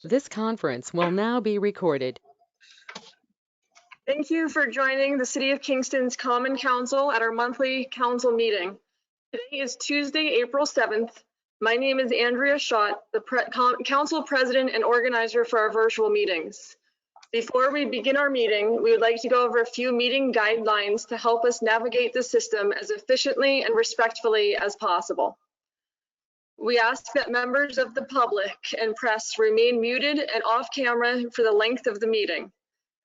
This conference will now be recorded. Thank you for joining the City of Kingston's Common Council at our monthly council meeting. Today is Tuesday, April 7th. My name is Andrea Schott, the council president and organizer for our virtual meetings. Before we begin our meeting, we would like to go over a few meeting guidelines to help us navigate the system as efficiently and respectfully as possible. We ask that members of the public and press remain muted and off camera for the length of the meeting.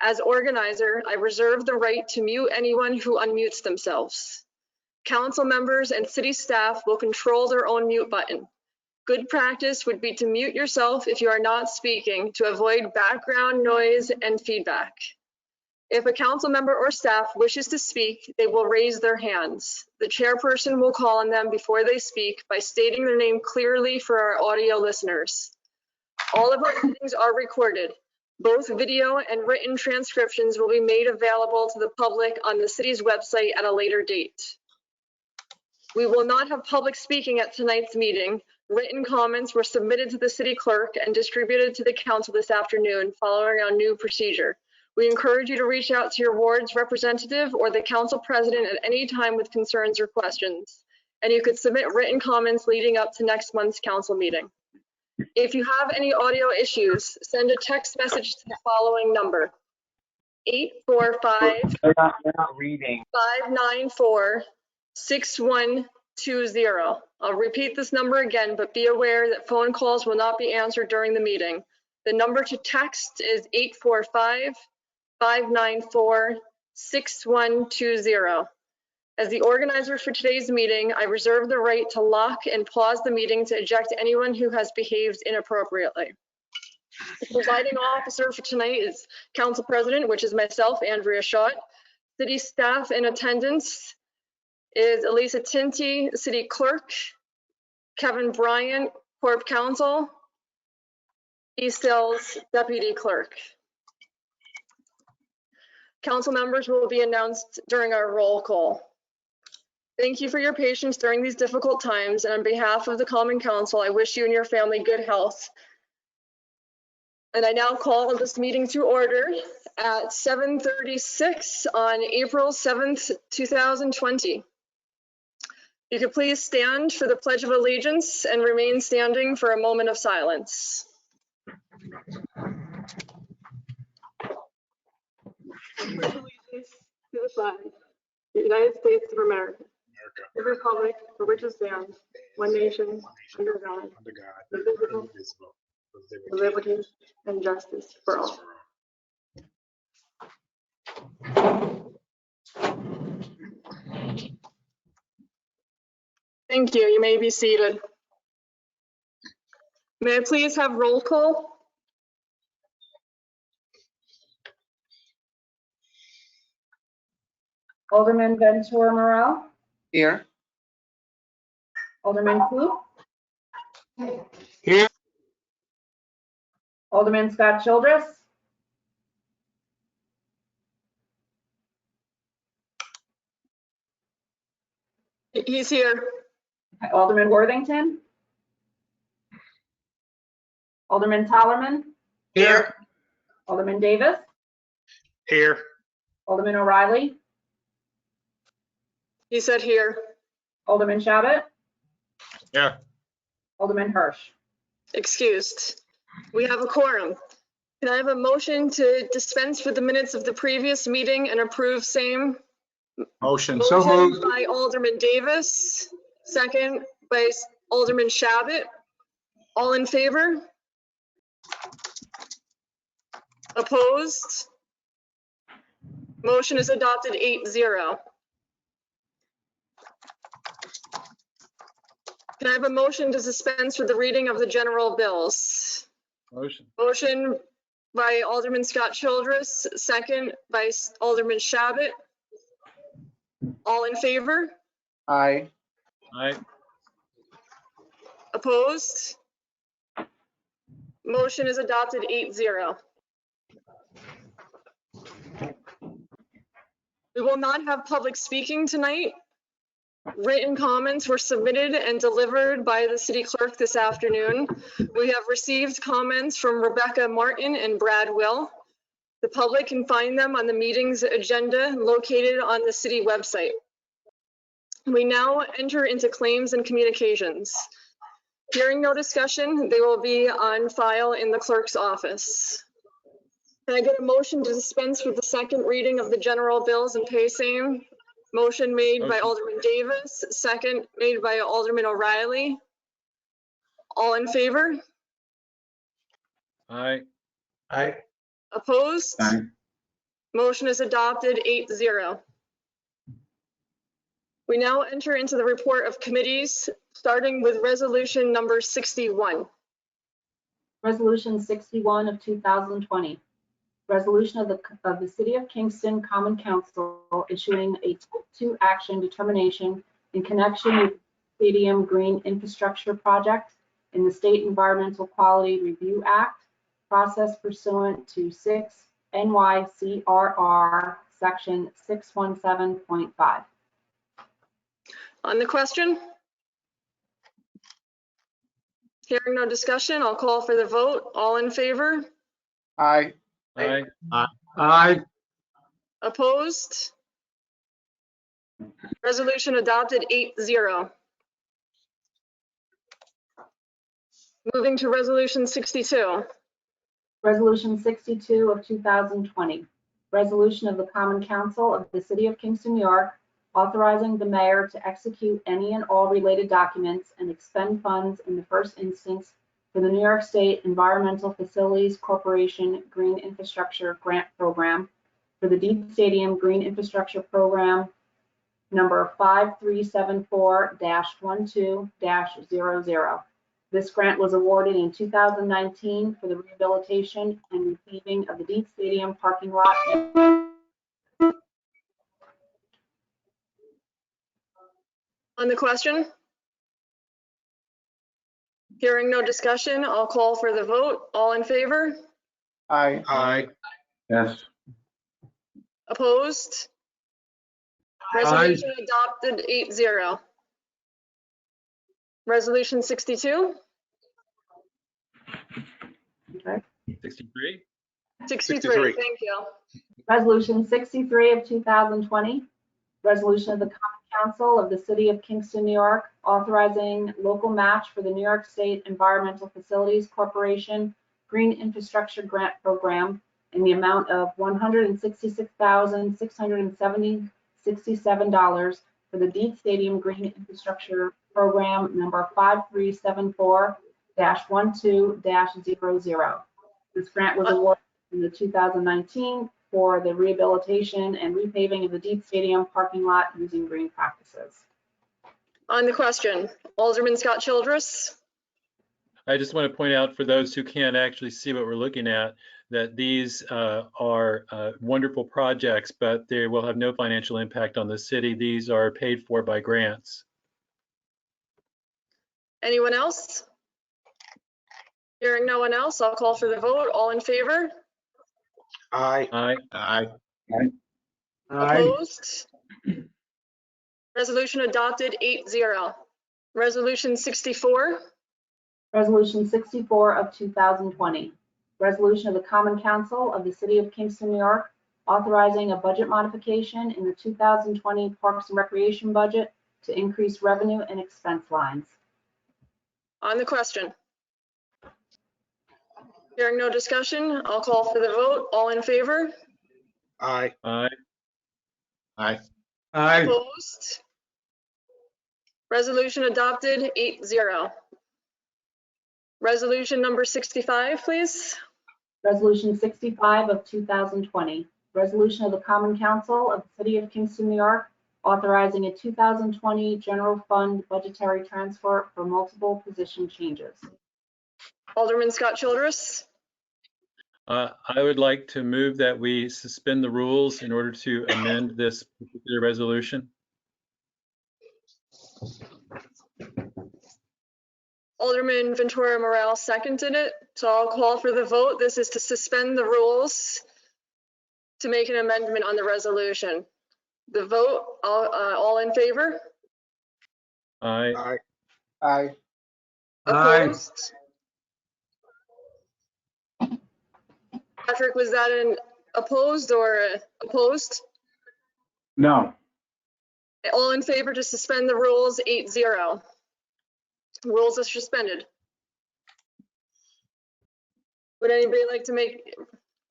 As organizer, I reserve the right to mute anyone who unmutes themselves. Council members and city staff will control their own mute button. Good practice would be to mute yourself if you are not speaking to avoid background noise and feedback. If a council member or staff wishes to speak, they will raise their hands. The chairperson will call on them before they speak by stating their name clearly for our audio listeners. All of our meetings are recorded. Both video and written transcriptions will be made available to the public on the city's website at a later date. We will not have public speaking at tonight's meeting. Written comments were submitted to the city clerk and distributed to the council this afternoon following our new procedure. We encourage you to reach out to your ward's representative or the council president at any time with concerns or questions. And you could submit written comments leading up to next month's council meeting. If you have any audio issues, send a text message to the following number: 845-594-6120. I'll repeat this number again, but be aware that phone calls will not be answered during the meeting. The number to text is 845-594-6120. As the organizer for today's meeting, I reserve the right to lock and pause the meeting to eject anyone who has behaved inappropriately. The presiding officer for tonight is Council President, which is myself, Andrea Schott. City staff in attendance is Elisa Tinty, City Clerk, Kevin Bryant, Corp Counsel, E. Stills, Deputy Clerk. Council members will be announced during our roll call. Thank you for your patience during these difficult times, and on behalf of the Common Council, I wish you and your family good health. And I now call this meeting to order at 7:36 on April 7th, 2020. You could please stand for the Pledge of Allegiance and remain standing for a moment of silence. I pledge allegiance to the flag of the United States of America, the republic for which it stands, one nation, under God, indivisible, with liberty and justice for all. Thank you. You may be seated. May I please have roll call? Alderman Ventura Morel. Here. Alderman Klug. Here. Alderman Scott Childress. He's here. Alderman Worthington. Alderman Tallerman. Here. Alderman Davis. Here. Alderman O'Reilly. He said here. Alderman Shabbat. Yeah. Alderman Hirsch. Excused. We have a quorum. Can I have a motion to dispense with the minutes of the previous meeting and approve same? Motion. So moved. By Alderman Davis, second by Alderman Shabbat. All in favor? Opposed? Motion is adopted 8-0. Can I have a motion to dispense with the reading of the general bills? Motion. Motion by Alderman Scott Childress, second by Alderman Shabbat. All in favor? Aye. Aye. Opposed? Motion is adopted 8-0. We will not have public speaking tonight. Written comments were submitted and delivered by the city clerk this afternoon. We have received comments from Rebecca Martin and Brad Will. The public can find them on the meeting's agenda located on the city website. We now enter into claims and communications. Hearing no discussion, they will be on file in the clerk's office. Can I get a motion to dispense with the second reading of the general bills and pay same? Motion made by Motion. Alderman Davis, second made by Alderman O'Reilly. All in favor? Aye. Aye. Opposed? Aye. Motion is adopted 8-0. We now enter into the report of committees, starting with resolution number 61. Resolution 61 of 2020. Resolution of the City of Kingston Common Council issuing a Type 2 action determination in connection with Stadium Green Infrastructure Project in the State Environmental Quality Review Act, process pursuant to 6 NYCRR Section 617.5. On the question? Hearing no discussion, I'll call for the vote. All in favor? Aye. Aye. Aye. Opposed? Resolution adopted 8-0. Moving to resolution 62. Resolution 62 of 2020. Resolution of the Common Council of the City of Kingston, New York, authorizing the mayor to execute any and all related documents and expend funds in the first instance for the New York State Environmental Facilities Corporation Green Infrastructure Grant Program for the Deep Stadium Green Infrastructure Program number 5374-12-00. This grant was awarded in 2019 for the rehabilitation and repaving of the Deep Stadium parking lot. On the question? Hearing no discussion, I'll call for the vote. All in favor? Aye. Aye. Yes. Opposed? Resolution adopted 8-0. Resolution 62? Okay. 63? 63, thank you. Resolution 63 of 2020. Resolution of the Common Council of the City of Kingston, New York, authorizing local match for the New York State Environmental Facilities Corporation Green Infrastructure Grant Program in the amount of $166,667 for the Deep Stadium Green Infrastructure Program number 5374-12-00. This grant was awarded in the 2019 for the rehabilitation and repaving of the Deep Stadium parking lot using green practices. On the question, Alderman Scott Childress. I just want to point out for those who can't actually see what we're looking at, that these are wonderful projects, but they will have no financial impact on the city. These are paid for by grants. Anyone else? Hearing no one else, I'll call for the vote. All in favor? Aye. Aye. Aye. Opposed? Resolution adopted 8-0. Resolution 64. Resolution 64 of 2020. Resolution of the Common Council of the City of Kingston, New York, authorizing a budget modification in the 2020 Parks and Recreation budget to increase revenue and expense lines. On the question. Hearing no discussion, I'll call for the vote. All in favor? Aye. Aye. Aye. Opposed? Resolution adopted 8-0. Resolution number 65, please. Resolution 65 of 2020. Resolution of the Common Council of the City of Kingston, New York, authorizing a 2020 general fund budgetary transfer for multiple position changes. Alderman Scott Childress. I would like to move that we suspend the rules in order to amend this particular resolution. Alderman Ventura Morel seconded it, so I'll call for the vote. This is to suspend the rules to make an amendment on the resolution. The vote, all in favor? Aye. Aye. Aye. Opposed? Patrick, was that an opposed or opposed? No. All in favor to suspend the rules, 8-0. Rules are suspended. Would anybody like to make,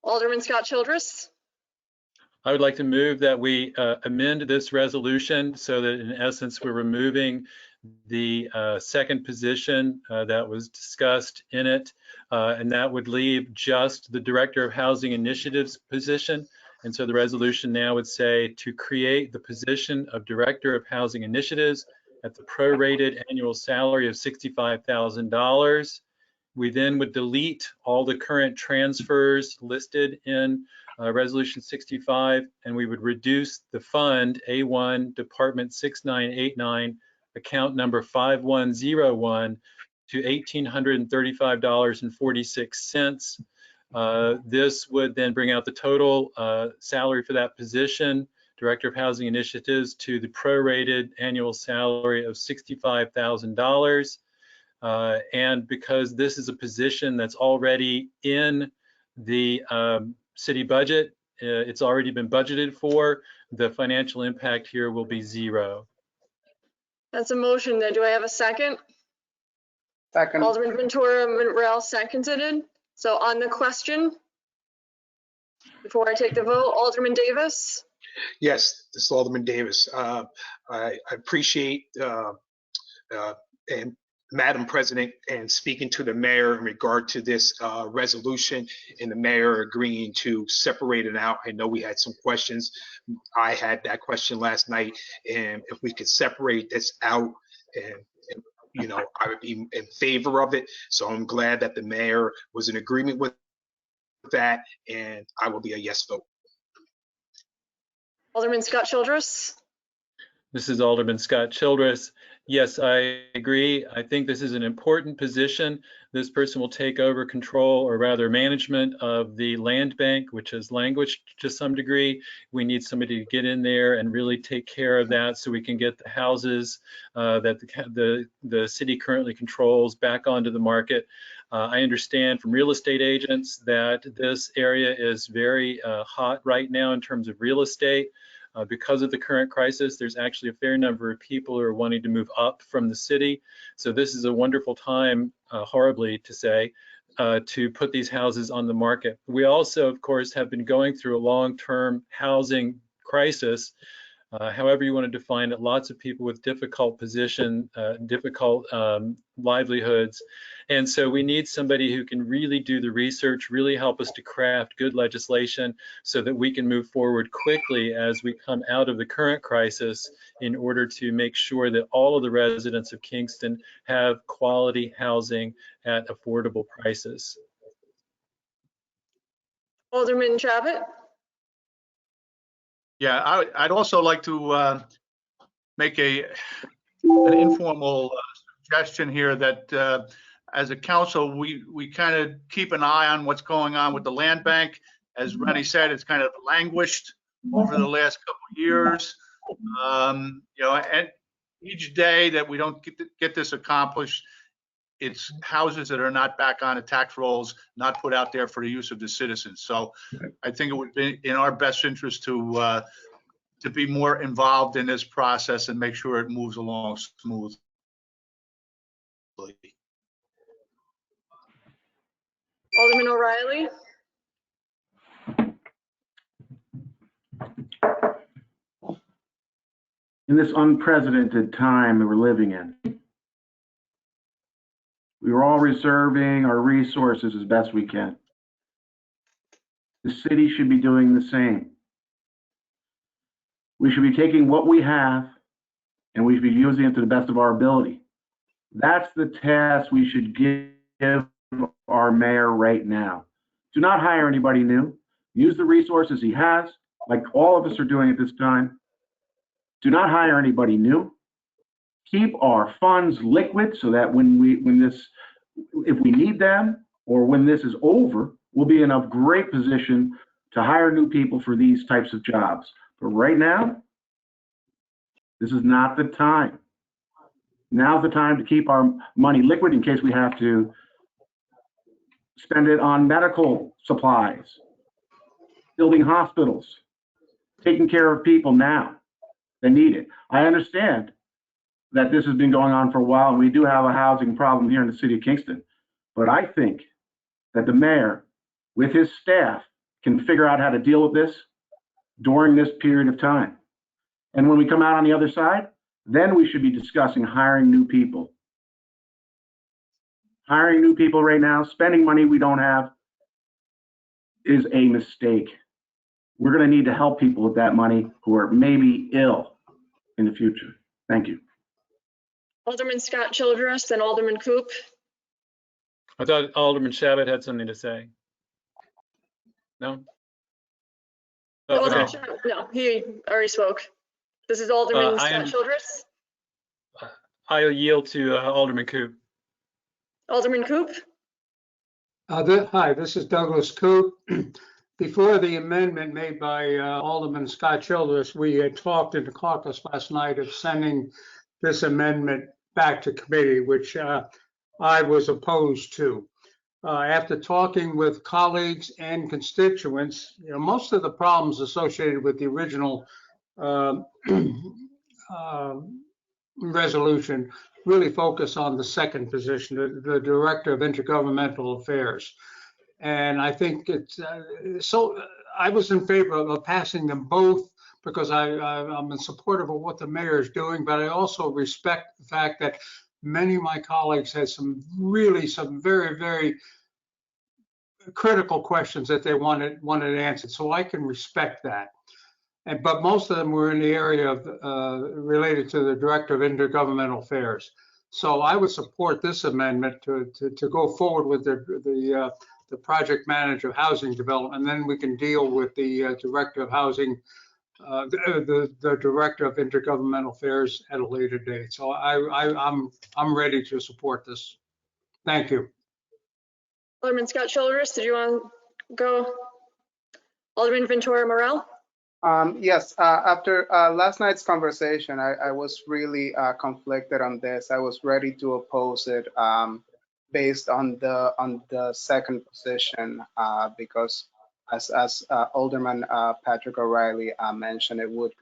Alderman Scott Childress? I would like to move that we amend this resolution so that in essence, we're removing the second position that was discussed in it, and that would leave just the Director of Housing Initiatives position. And so the resolution now would say to create the position of Director of Housing Initiatives at the prorated annual salary of $65,000. We then would delete all the current transfers listed in Resolution 65, and we would reduce the fund A1 Department 6989 account number 5101 to $1,835.46. This would then bring out the total salary for that position, Director of Housing Initiatives, to the prorated annual salary of $65,000. And because this is a position that's already in the city budget, it's already been budgeted for, the financial impact here will be zero. That's a motion. Do I have a second? Second. Alderman Ventura Morel seconded. So on the question, before I take the vote, Alderman Davis? Yes, this is Alderman Davis. I appreciate and Madam President and speaking to the mayor in regard to this resolution and the mayor agreeing to separate it out. I know we had some questions. I had that question last night, and if we could separate this out and you know, I would be in favor of it. So I'm glad that the mayor was in agreement with that, and I will be a yes vote. Alderman Scott Childress? This is Alderman Scott Childress. Yes, I agree. I think this is an important position. This person will take over control, or rather management, of the land bank, which has languished to some degree. We need somebody to get in there and really take care of that so we can get the houses that the city currently controls back onto the market. I understand from real estate agents that this area is very hot right now in terms of real estate. Because of the current crisis, there's actually a fair number of people who are wanting to move up from the city. So this is a wonderful time, horribly to say, to put these houses on the market. We also, of course, have been going through a long-term housing crisis. However you want to define it, lots of people with difficult livelihoods. And so we need somebody who can really do the research, really help us to craft good legislation so that we can move forward quickly as we come out of the current crisis in order to make sure that all of the residents of Kingston have quality housing at affordable prices. Alderman Chabot? Yeah, I'd also like to make an informal suggestion here that as a council, we kind of keep an eye on what's going on with the land bank. As Rennie said, it's kind of languished over the last couple of years. You know, and each day that we don't get this accomplished, it's houses that are not back on the tax rolls, not put out there for the use of the citizens. So I think it would be in our best interest to be more involved in this process and make sure it moves along smoothly. Alderman O'Reilly? In this unprecedented time that we're living in, we are all reserving our resources as best we can. The city should be doing the same. We should be taking what we have and we should be using it to the best of our ability. That's the task we should give our mayor right now. Do not hire anybody new. Use the resources he has, like all of us are doing at this time. Do not hire anybody new. Keep our funds liquid so that if we need them or when this is over, we'll be in a great position to hire new people for these types of jobs. But right now, this is not the time. Now's the time to keep our money liquid in case we have to spend it on medical supplies, building hospitals, taking care of people now that need it. I understand that this has been going on for a while, and we do have a housing problem here in the city of Kingston. But I think that the mayor, with his staff, can figure out how to deal with this during this period of time. And when we come out on the other side, then we should be discussing hiring new people. Hiring new people right now, spending money we don't have, is a mistake. We're going to need to help people with that money who are maybe ill in the future. Thank you. Alderman Scott Childress and Alderman Coop. I thought Alderman Shabbat had something to say. No? Oh, Alderman okay. Shabbat- No, he already spoke. This is Alderman Scott Childress. I'll yield to Alderman Coop. Alderman Coop. Hi, this is Douglas Coop. Before the amendment made by Alderman Scott Childress, we had talked in the caucus last night of sending this amendment back to committee, which I was opposed to. After talking with colleagues and constituents, most of the problems associated with the original resolution really focus on the second position, the Director of Intergovernmental Affairs. And I think it's so I was in favor of passing them both because I'm in support of what the mayor is doing, but I also respect the fact that many of my colleagues had some very, very critical questions that they wanted answered. So I can respect that. But most of them were in the area of related to the Director of Intergovernmental Affairs. So I would support this amendment to go forward with the project manager of housing development, and then we can deal with the Director of Housing, the Director of Intergovernmental Affairs at a later date. So I'm ready to support this. Thank you. Alderman Scott Childress, did you want to go? Alderman Ventura Morel. Yes, after last night's conversation, I was really conflicted on this. I was ready to oppose it based on the second position because as Alderman Patrick O'Reilly mentioned, it would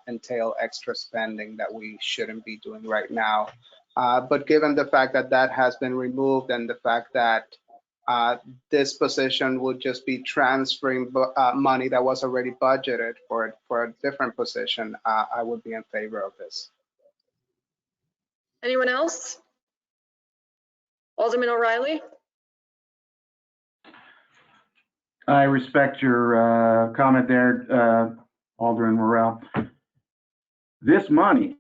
entail extra spending that we shouldn't be doing right now. But given the fact that that has been removed and the fact that this position would just be transferring money that was already budgeted for a different position, I would be in favor of this. Anyone else? Alderman O'Reilly. I respect your comment there, Alderman Morel. This money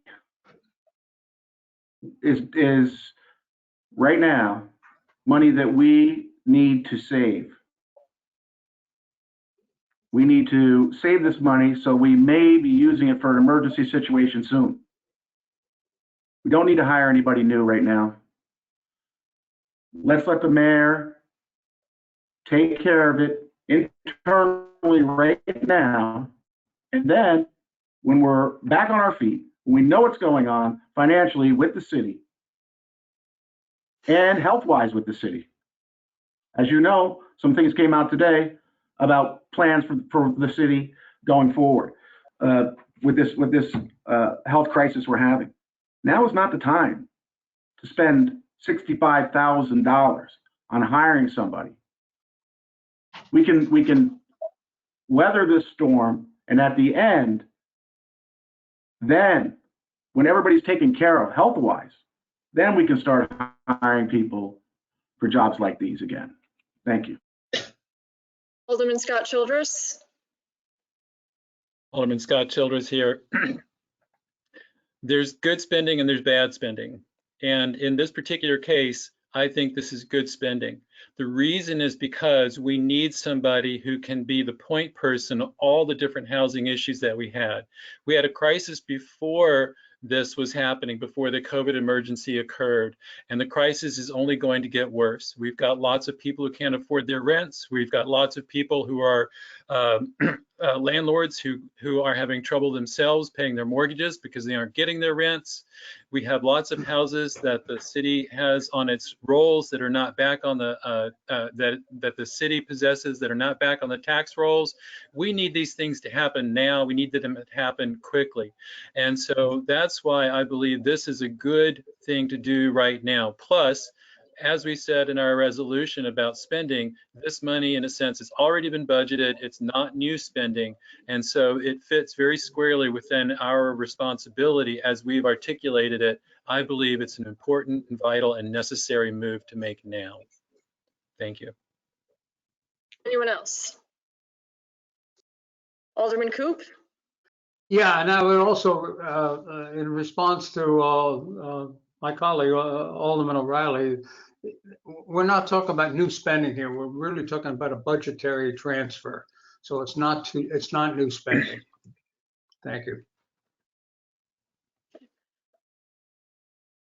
is right now money that we need to save. We need to save this money, so we may be using it for an emergency situation soon. We don't need to hire anybody new right now. Let's let the mayor take care of it internally right now, and then when we're back on our feet, we know what's going on financially with the city and health-wise with the city. As you know, some things came out today about plans for the city going forward with this health crisis we're having. Now is not the time to spend $65,000 on hiring somebody. We can weather this storm, and at the end, then when everybody's taken care of health-wise, then we can start hiring people for jobs like these again. Thank you. Alderman Scott Childress. Alderman Scott Childress here. There's good spending and there's bad spending. And in this particular case, I think this is good spending. The reason is because we need somebody who can be the point person of all the different housing issues that we had. We had a crisis before this was happening, before the COVID emergency occurred, and the crisis is only going to get worse. We've got lots of people who can't afford their rents. We've got lots of people who are landlords who are having trouble themselves paying their mortgages because they aren't getting their rents. We have lots of houses that the city has on its rolls that are not back on the that the city possesses that are not back on the tax rolls. We need these things to happen now. We need them to happen quickly, and so that's why I believe this is a good thing to do right now. Plus, as we said in our resolution about spending, this money, in a sense, has already been budgeted. It's not new spending. And so it fits very squarely within our responsibility as we've articulated it. I believe it's an important and vital and necessary move to make now. Thank you. Anyone else? Alderman Coop? Yeah, and I would also, in response to my colleague, Alderman O'Reilly, we're not talking about new spending here. We're really talking about a budgetary transfer. So it's not new spending. Thank you.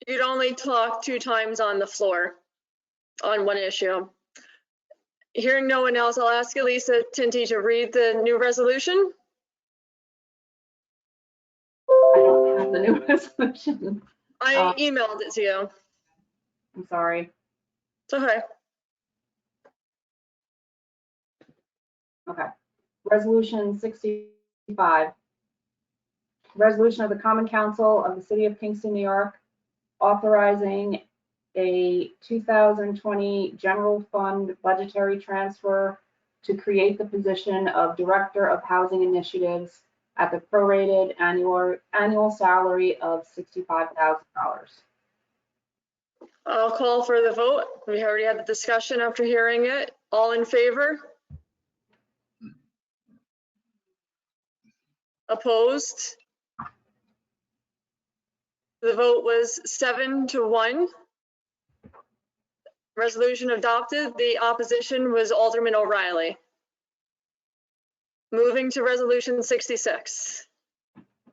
You'd only talk 2 times on the floor on one issue. Hearing no one else, I'll ask Elisa Tinty to read the new resolution. I don't have the new resolution. I emailed it to you. I'm sorry. It's okay. Okay. Resolution 65. Resolution of the Common Council of the City of Kingston, New York, authorizing a 2020 general fund budgetary transfer to create the position of Director of Housing Initiatives at the prorated annual salary of $65,000. I'll call for the vote. We already had the discussion after hearing it. All in favor? Opposed? The vote was 7-1. Resolution adopted. The opposition was Alderman O'Reilly. Moving to resolution 66.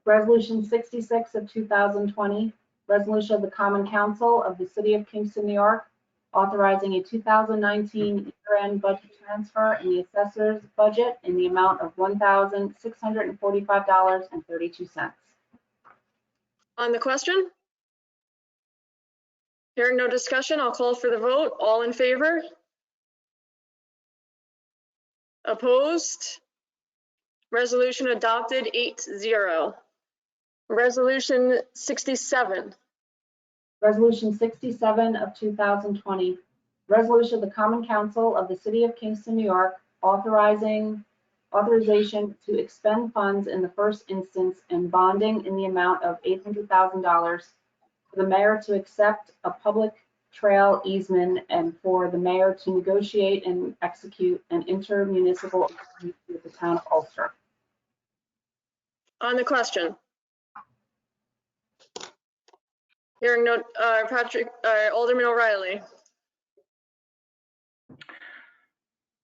Resolution 66 of 2020, resolution of the Common Council of the City of Kingston, New York, authorizing a 2019 year-end budget transfer in the assessor's budget in the amount of $1,645.32. On the question? Hearing no discussion, I'll call for the vote. All in favor? Opposed? Resolution adopted 8-0. Resolution 67. Resolution 67 of 2020, resolution of the Common Council of the City of Kingston, New York, authorization to expend funds in the first instance and bonding in the amount of $800,000 for the mayor to accept a public trail easement and for the mayor to negotiate and execute an intermunicipal agreement with the town of Ulster. On the question? Hearing no, Alderman O'Reilly.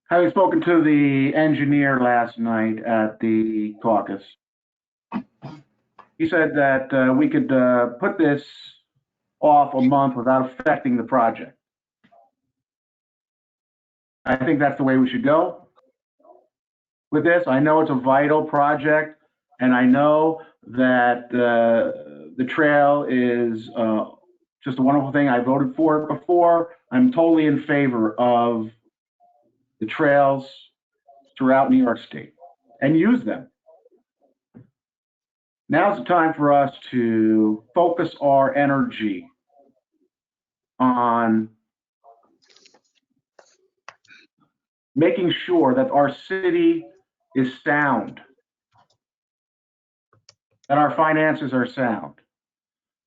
Having spoken to the engineer last night at the caucus, he said that we could put this off a month without affecting the project. I think that's the way we should go with this. I know it's a vital project, and I know that the trail is just a wonderful thing. I voted for it before. I'm totally in favor of the trails throughout New York State and use them. Now's the time for us to focus our energy on making sure that our city is sound, that our finances are sound,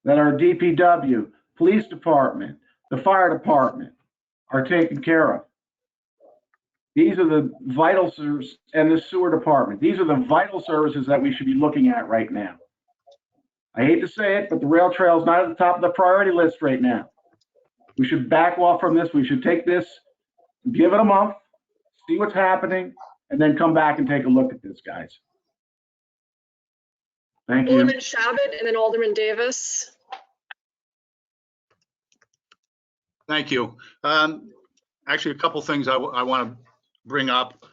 that our DPW, police department, the fire department are taken care of. These are the vital services, and the sewer department. These are the vital services that we should be looking at right now. I hate to say it, but the rail trail is not at the top of the priority list right now. We should back off from this. We should take this, give it a month, see what's happening, and then come back and take a look at this, guys. Thank you. Alderman Shabbat and then Alderman Davis. Thank you. Actually, a couple things I want to bring up.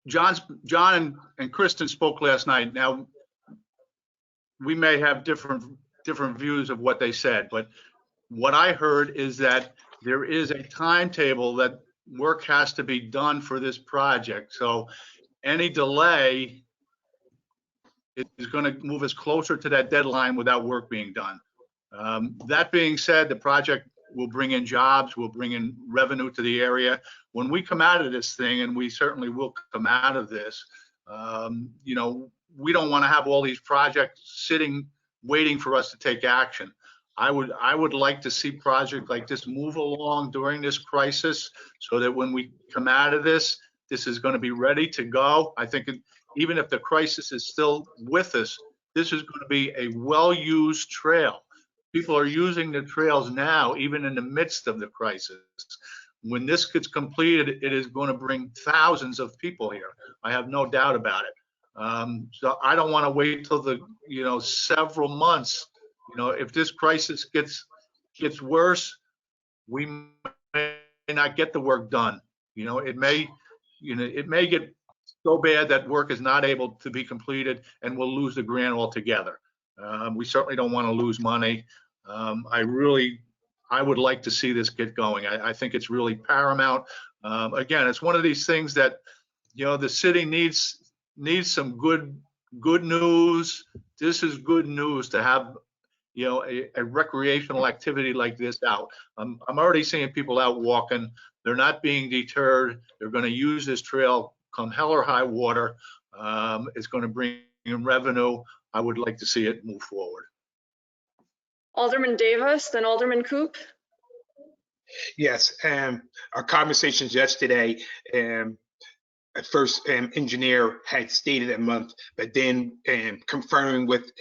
John and Kristen spoke last night. Now, we may have different views of what they said, but what I heard is that there is a timetable that work has to be done for this project. So any delay is going to move us closer to that deadline without work being done. That being said, the project will bring in jobs, will bring in revenue to the area. When we come out of this thing, and we certainly will come out of this, you know, we don't want to have all these projects sitting, waiting for us to take action. I would like to see projects like this move along during this crisis so that when we come out of this, this is going to be ready to go. I think even if the crisis is still with us, this is going to be a well-used trail. People are using the trails now, even in the midst of the crisis. When this gets completed, it is going to bring thousands of people here. I have no doubt about it. So I don't want to wait till the, you know, several months. You know, if this crisis gets worse, we may not get the work done. You know, it may get so bad that work is not able to be completed and we'll lose the grant altogether. We certainly don't want to lose money. I would like to see this get going. I think it's really paramount. Again, it's one of these things that, you know, the city needs some good news. This is good news to have, you know, a recreational activity like this out. I'm already seeing people out walking. They're not being deterred. They're going to use this trail come hell or high water. It's going to bring in revenue. I would like to see it move forward. Alderman Davis, then Alderman Coop. Yes, our conversations yesterday, at first engineer had stated a month, but then confirming with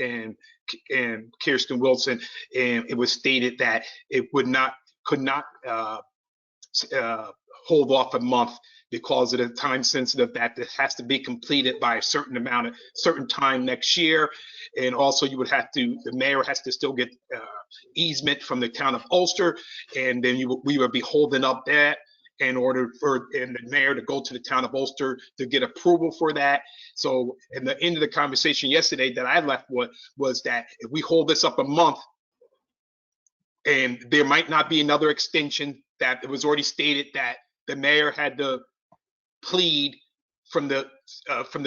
Kirsten Wilson, it was stated that it could not hold off a month because of the time sensitive that it has to be completed by a certain time next year. And also you would have to, the mayor has to still get easement from the town of Ulster, and then we would be holding up that in order for the mayor to go to the town of Ulster to get approval for that. So at the end of the conversation yesterday that I left was that if we hold this up a month, and there might not be another extension, that it was already stated that the mayor had to plead from the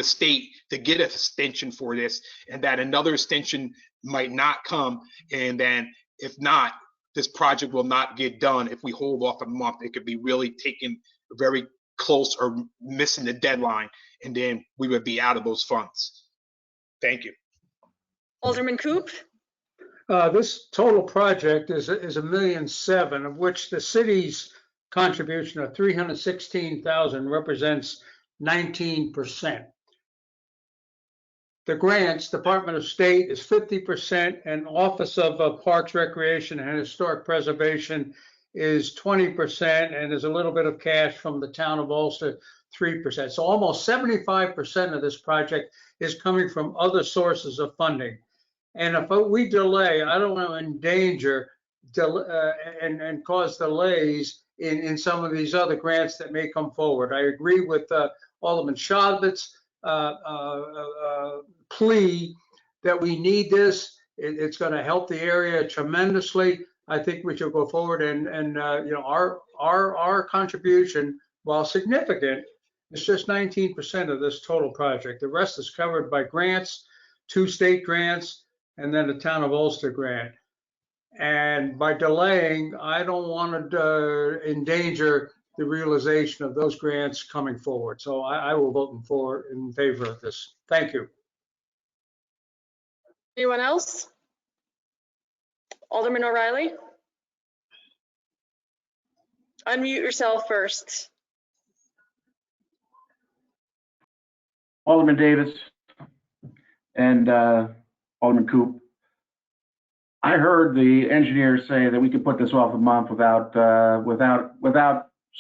state to get an extension for this, and that another extension might not come, and then if not, this project will not get done. If we hold off a month, it could be really taken very close or missing the deadline, and then we would be out of those funds. Thank you. Alderman Coop. This total project is $1.7 million, of which the city's contribution of $316,000 represents 19%. The grants, Department of State is 50%, and Office of Parks, Recreation, and Historic Preservation is 20%, and there's a little bit of cash from the town of Ulster, 3%. So almost 75% of this project is coming from other sources of funding. And if we delay, I don't want to endanger and cause delays in some of these other grants that may come forward. I agree with Alderman Shadlett's plea that we need this. It's going to help the area tremendously. I think we should go forward, and you know, our contribution, while significant, is just 19% of this total project. The rest is covered by grants, 2 state grants, and then the town of Ulster grant. And by delaying, I don't want to endanger the realization of those grants coming forward. So I will vote in favor of this. Thank you. Anyone else? Alderman O'Reilly. Unmute yourself first. Alderman Davis and Alderman Coop. I heard the engineer say that we could put this off a month without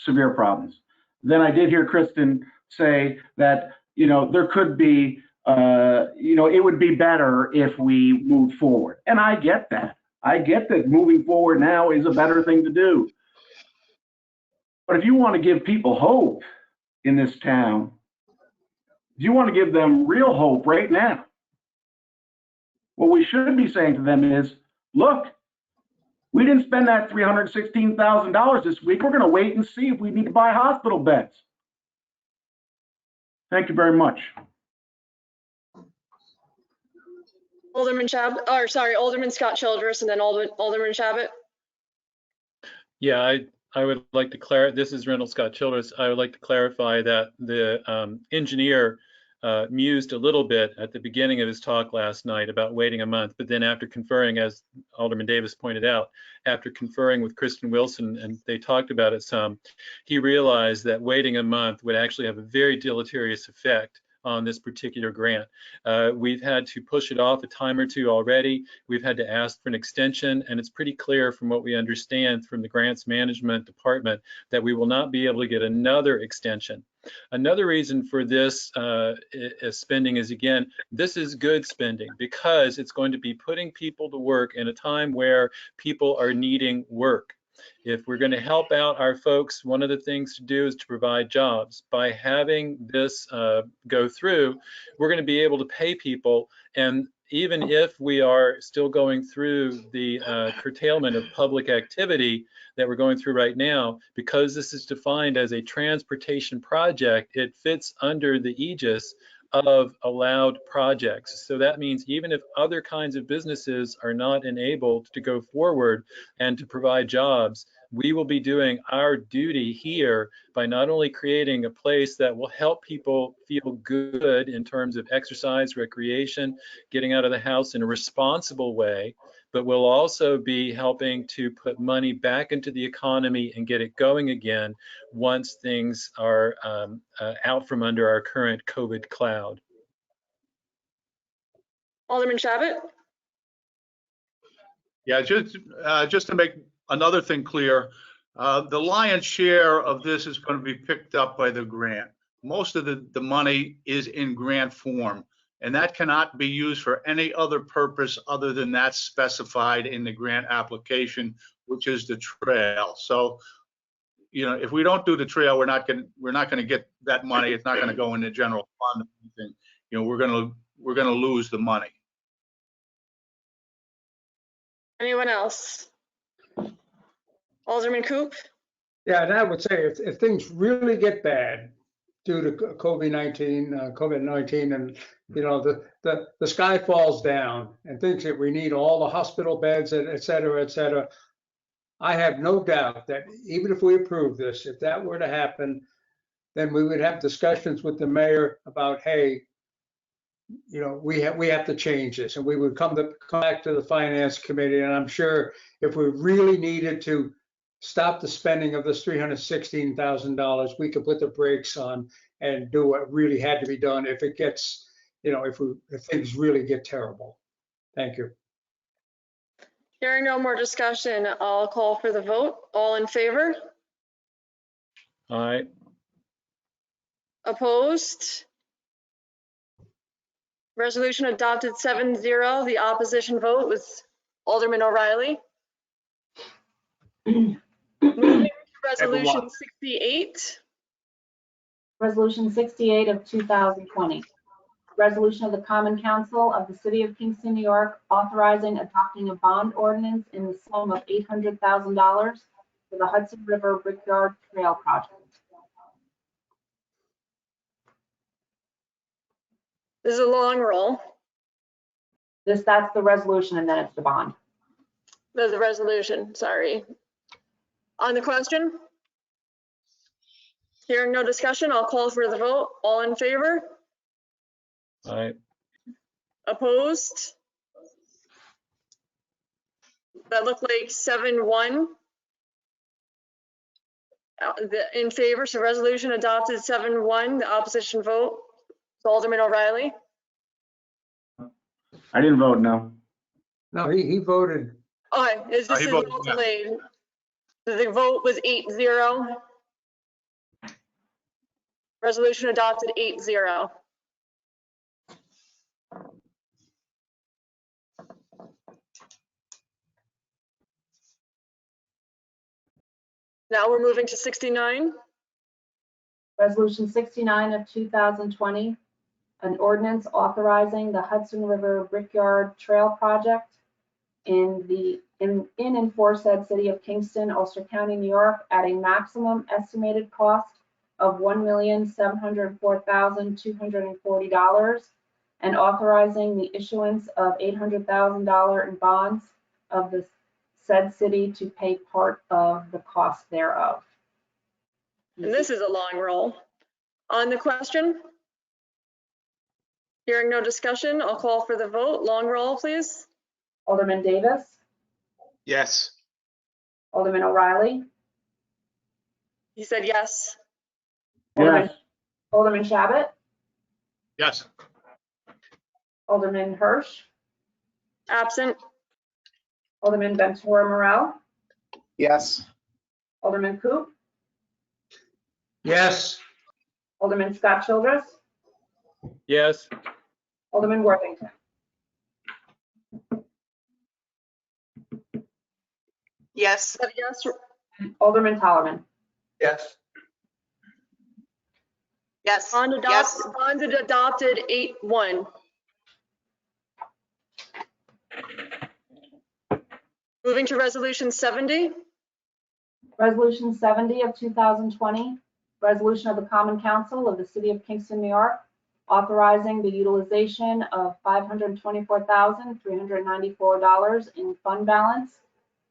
severe problems. Then I did hear Kristen say that, you know, there could be, you know, it would be better if we moved forward. And I get that. I get that moving forward now is a better thing to do. But if you want to give people hope in this town, You want to give them real hope right now. What we should be saying to them is, look, we didn't spend that $316,000 this week. We're going to wait and see if we need to buy hospital beds. Thank you very much. Alderman Alderman Scott Childress, and then Alderman Shabbat. Yeah, I would like to clarify, this is Reynold Scott Childress. I would like to clarify that the engineer mused a little bit at the beginning of his talk last night about waiting a month, but then after conferring, as Alderman Davis pointed out, after conferring with Kristen Wilson and they talked about it some, he realized that waiting a month would actually have a very deleterious effect on this particular grant. We've had to push it off a time or two already. We've had to ask for an extension, and it's pretty clear from what we understand from the grants management department that we will not be able to get another extension. Another reason for this spending is, again, this is good spending because it's going to be putting people to work in a time where people are needing work. If we're going to help out our folks, one of the things to do is to provide jobs. By having this go through, we're going to be able to pay people. And even if we are still going through the curtailment of public activity that we're going through right now, because this is defined as a transportation project, it fits under the aegis of allowed projects. So that means even if other kinds of businesses are not enabled to go forward and to provide jobs, we will be doing our duty here by not only creating a place that will help people feel good in terms of exercise, recreation, getting out of the house in a responsible way, but we'll also be helping to put money back into the economy and get it going again once things are out from under our current COVID cloud. Alderman Shabbat. Yeah, just to make another thing clear, the lion's share of this is going to be picked up by the grant. Most of the money is in grant form, and that cannot be used for any other purpose other than that specified in the grant application, which is the trail. So, you know, if we don't do the trail, we're not going to get that money. It's not going to go in the general fund or anything. You know, we're going to lose the money. Anyone else? Alderman Coop. Yeah, and I would say if things really get bad due to COVID-19, and you know the sky falls down and things that we need all the hospital beds, et cetera, I have no doubt that even if we approve this, if that were to happen, then we would have discussions with the mayor about, hey, you know, we have to change this, and we would come back to the finance committee, and I'm sure if we really needed to stop the spending of this $316,000, we could put the brakes on and do what really had to be done if it gets, you know, if things really get terrible. Thank you. Hearing no more discussion, I'll call for the vote. All in favor? Aye. Opposed? Resolution adopted 7-0. The opposition vote was Alderman O'Reilly. Moving to resolution 68. Resolution 68 of 2020. Resolution of the Common Council of the City of Kingston, New York, authorizing adopting a bond ordinance in the sum of $800,000 for the Hudson River Brickyard Trail project. This is a long roll. That's the resolution, and then it's the bond. The resolution, sorry. On the question? Hearing no discussion, I'll call for the vote. All in favor? Aye. Opposed? That looked like 7-1. In favor, so resolution adopted 7-1. The opposition vote, Alderman O'Reilly. I didn't vote no. No, he voted. Okay, this is voted all yes. delayed. So the vote was 8-0. Resolution adopted 8-0. Now we're moving to 69. Resolution 69 of 2020. an ordinance authorizing the Hudson River Brickyard Trail Project in and for said City of Kingston, Ulster County, New York, at a maximum estimated cost of $1,704,240, and authorizing the issuance of $800,000 in bonds of the said city to pay part of the cost thereof. And this is a long roll. On the question? Hearing no discussion, I'll call for the vote. Long roll, please. Alderman Davis, Yes. Alderman O'Reilly, He said yes. Yes. Alderman Shabbat, Yes. Alderman Hirsch, Absent. Alderman Ventura Morel, Yes. Alderman Coop, Yes. Alderman Scott Childress, Yes. Alderman Worthington. Yes. Said yes. Alderman Tollerman. Yes. Yes. Bond Yes. adopted 8-1. Moving to resolution 70. Resolution 70 of 2020, resolution of the Common Council of the City of Kingston, New York, authorizing the utilization of $524,394 in fund balance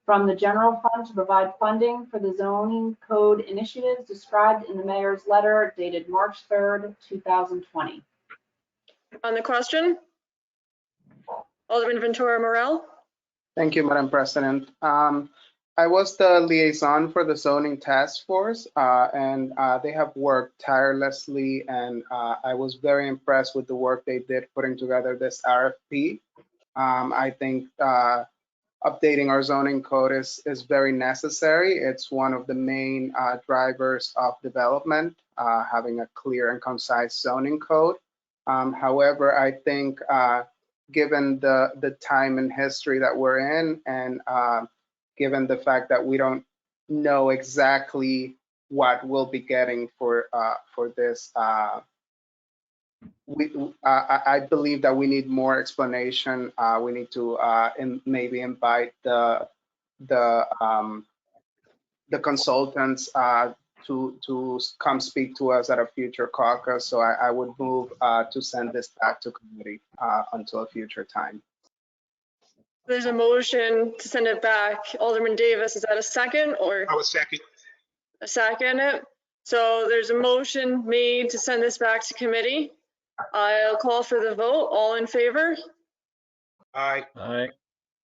from the general fund to provide funding for the zoning code initiatives described in the mayor's letter dated March 3rd, 2020. On the question? Alderman Ventura Morel. Thank you, Madam President. I was the liaison for the zoning task force, and they have worked tirelessly, and I was very impressed with the work they did putting together this RFP. I think updating our zoning code is very necessary. It's one of the main drivers of development, having a clear and concise zoning code. However, I think given the time and history that we're in, and given the fact that we don't know exactly what we'll be getting for this, I believe that we need more explanation. We need to maybe invite the consultants to come speak to us at a future caucus. So I would move to send this back to committee until a future time. There's a motion to send it back. Alderman Davis, is that a second or I was second. a second? So there's a motion made to send this back to committee. I'll call for the vote. All in favor? Aye. Aye.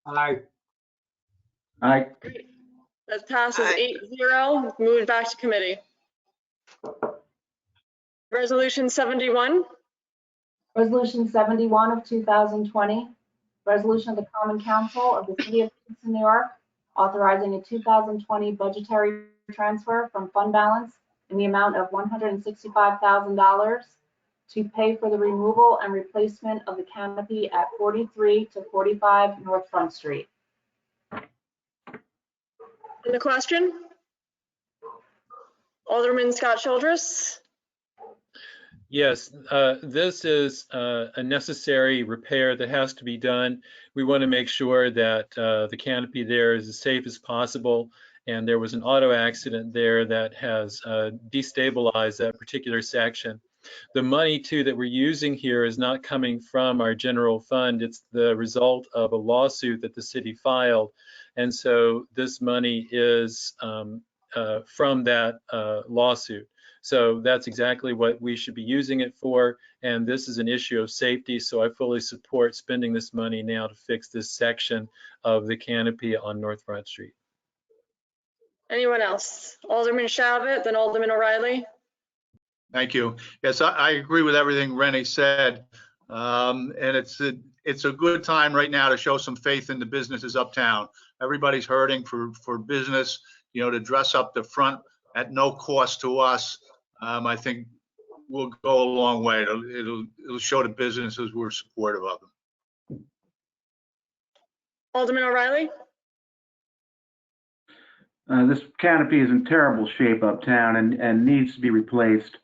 Aye. Aye. That passes Aye. 8-0. Moved back to committee. Resolution 71. Resolution 71 of 2020, resolution of the Common Council of the City of Kingston, New York, authorizing a 2020 budgetary transfer from fund balance in the amount of $165,000 to pay for the removal and replacement of the canopy at 43 to 45 North Front Street. On the question? Alderman Scott Childress. Yes, this is a necessary repair that has to be done. We want to make sure that the canopy there is as safe as possible. And there was an auto accident there that has destabilized that particular section. The money too that we're using here is not coming from our general fund. It's the result of a lawsuit that the city filed. And so this money is from that lawsuit. So that's exactly what we should be using it for. And this is an issue of safety. So I fully support spending this money now to fix this section of the canopy on North Front Street. Anyone else? Alderman Shabbat, then Alderman O'Reilly. Thank you. Yes, I agree with everything Rennie said. And it's a good time right now to show some faith in the businesses uptown. Everybody's hurting for business, to dress up the front at no cost to us. I think will go a long way. It'll show the businesses we're supportive of them. Alderman O'Reilly. This canopy is in terrible shape uptown and needs to be replaced.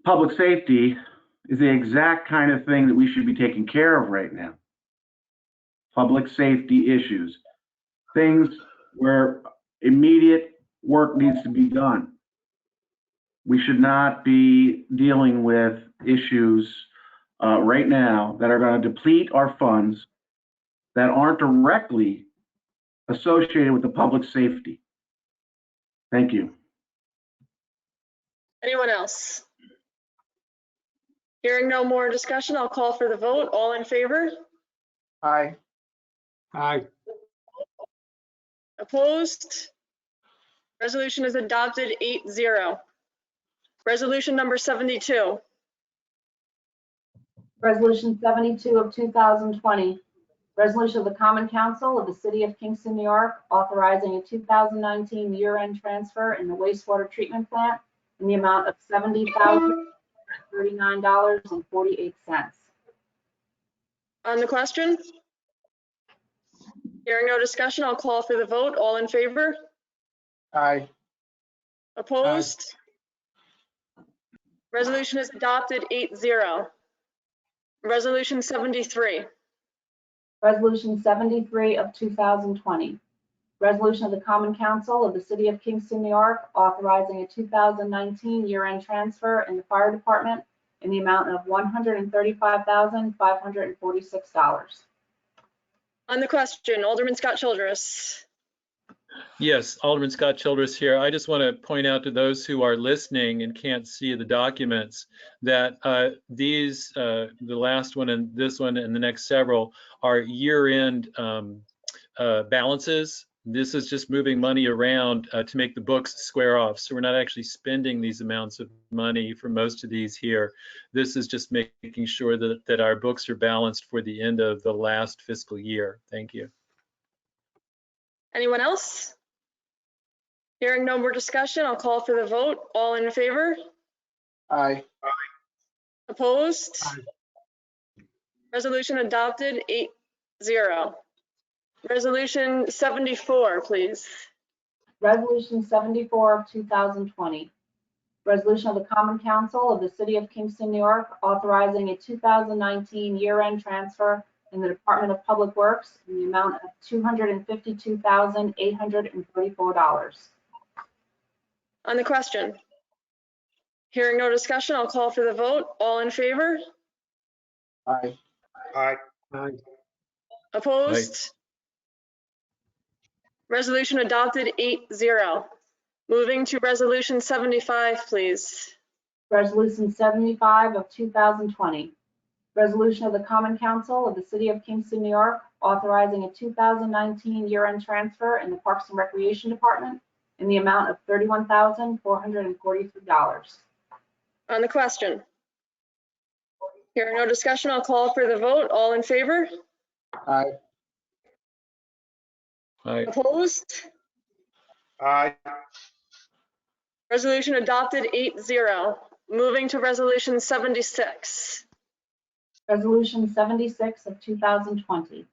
public safety is the exact kind of thing that we should be taking care of right now. Public safety issues, things where immediate work needs to be done. We should not be dealing with issues right now that are going to deplete our funds that aren't directly associated with the public safety. Thank you. Anyone else? Hearing no more discussion, I'll call for the vote. All in favor? Aye. Aye. Opposed? Resolution is adopted 8-0. Resolution number 72. Resolution 72 of 2020, resolution of the Common Council of the City of Kingston, New York, authorizing a 2019 year-end transfer in the wastewater treatment plant in the amount of $70,039.48. On the question? Hearing no discussion, I'll call for the vote. All in favor? Aye. Opposed? Resolution is adopted 8-0. Resolution 73. Resolution 73 of 2020, resolution of the Common Council of the City of Kingston, New York, authorizing a 2019 year-end transfer in the fire department in the amount of $135,546. On the question, Alderman Scott Childress. Yes, Alderman Scott Childress here. I just want to point out to those who are listening and can't see the documents that these, the last one and this one and the next several are year-end balances. This is just moving money around to make the books square off. So we're not actually spending these amounts of money for most of these here. This is just making sure that our books are balanced for the end of the last fiscal year. Thank you. Anyone else? Hearing no more discussion, I'll call for the vote. All in favor? Aye. Opposed? Aye. Resolution adopted 8-0. Resolution 74, please. Resolution 74 of 2020, resolution of the Common Council of the City of Kingston, New York, authorizing a 2019 year-end transfer in the Department of Public Works in the amount of $252,834. On the question? Hearing no discussion, I'll call for the vote. All in favor? Aye. Aye. Aye. Opposed? Resolution adopted 8-0. Moving to resolution 75, please. Resolution 75 of 2020, resolution of the Common Council of the City of Kingston, New York, authorizing a 2019 year-end transfer in the Parks and Recreation Department in the amount of $31,443. On the question? Hearing no discussion, I'll call for the vote. All in favor? Aye. Aye. Opposed? Aye. Resolution adopted 8-0. Moving to resolution 76. Resolution 76 of 2020,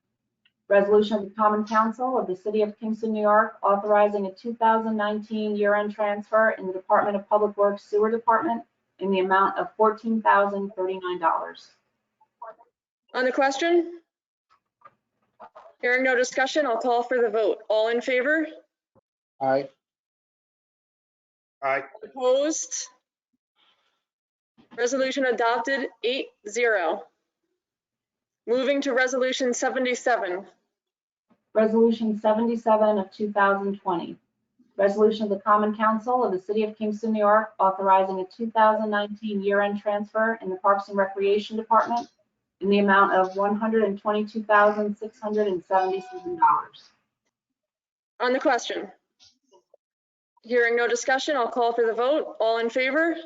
resolution of the Common Council of the City of Kingston, New York, authorizing a 2019 year-end transfer in the Department of Public Works Sewer Department in the amount of $14,039. On the question? Hearing no discussion, I'll call for the vote. All in favor? Aye. Aye. Opposed? Resolution adopted 8-0. Moving to resolution 77. Resolution 77 of 2020, resolution of the Common Council of the City of Kingston, New York, authorizing a 2019 year-end transfer in the Parks and Recreation Department in the amount of $122,677. On the question? Hearing no discussion, I'll call for the vote. All in favor?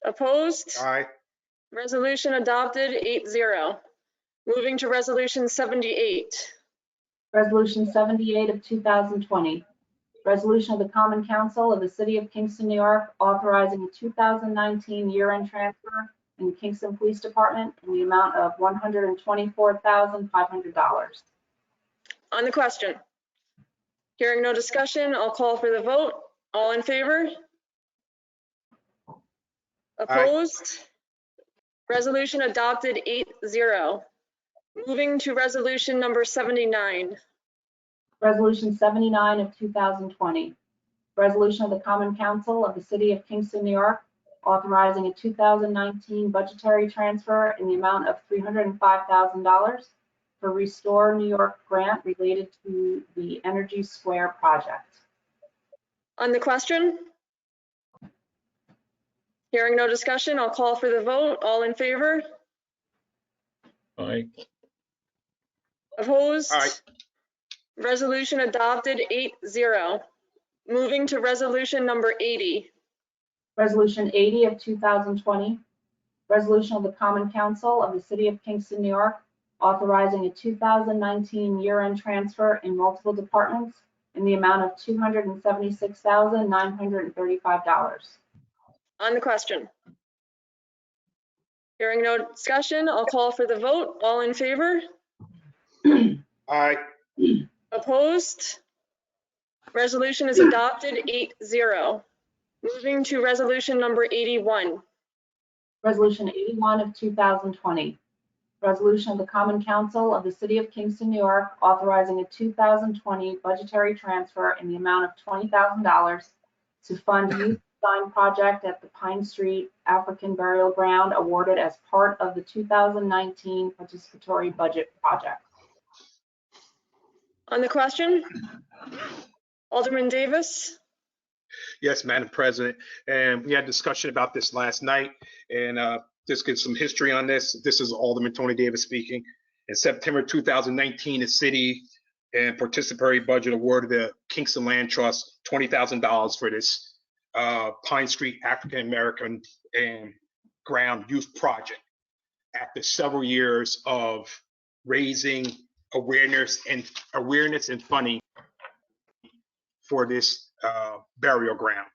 Opposed? Aye. Resolution adopted 8-0. Moving to resolution 78. Resolution 78 of 2020, resolution of the Common Council of the City of Kingston, New York, authorizing a 2019 year-end transfer in the Kingston Police Department in the amount of $124,500. On the question? Hearing no discussion, I'll call for the vote. All in favor? Opposed? Resolution adopted 8-0. Moving to resolution number 79. Resolution 79 of 2020. Resolution of the Common Council of the City of Kingston, New York, authorizing a 2019 budgetary transfer in the amount of $305,000 for Restore New York grant related to the Energy Square project. On the question? Hearing no discussion, I'll call for the vote. All in favor? Aye. Opposed? Aye. Resolution adopted 8-0. Moving to resolution number 80. Resolution 80 of 2020. Resolution of the Common Council of the City of Kingston, New York, authorizing a 2019 year-end transfer in multiple departments in the amount of $276,935. On the question? Hearing no discussion, I'll call for the vote. All in favor? Aye. Opposed? Resolution is adopted 8-0. Moving to resolution number 81. Resolution 81 of 2020. Resolution of the Common Council of the City of Kingston, New York, authorizing a 2020 budgetary transfer in the amount of $20,000 to fund youth design project at the Pine Street African Burial Ground awarded as part of the 2019 participatory budget project. On the question? Alderman Davis? Yes, Madam President. And we had discussion about this last night, and just get some history on this. This is Alderman Tony Davis speaking. In September 2019, the city and participatory budget awarded the Kingston Land Trust $20,000 for this Pine Street African American and Ground Youth Project. After several years of raising awareness and funding for this burial ground.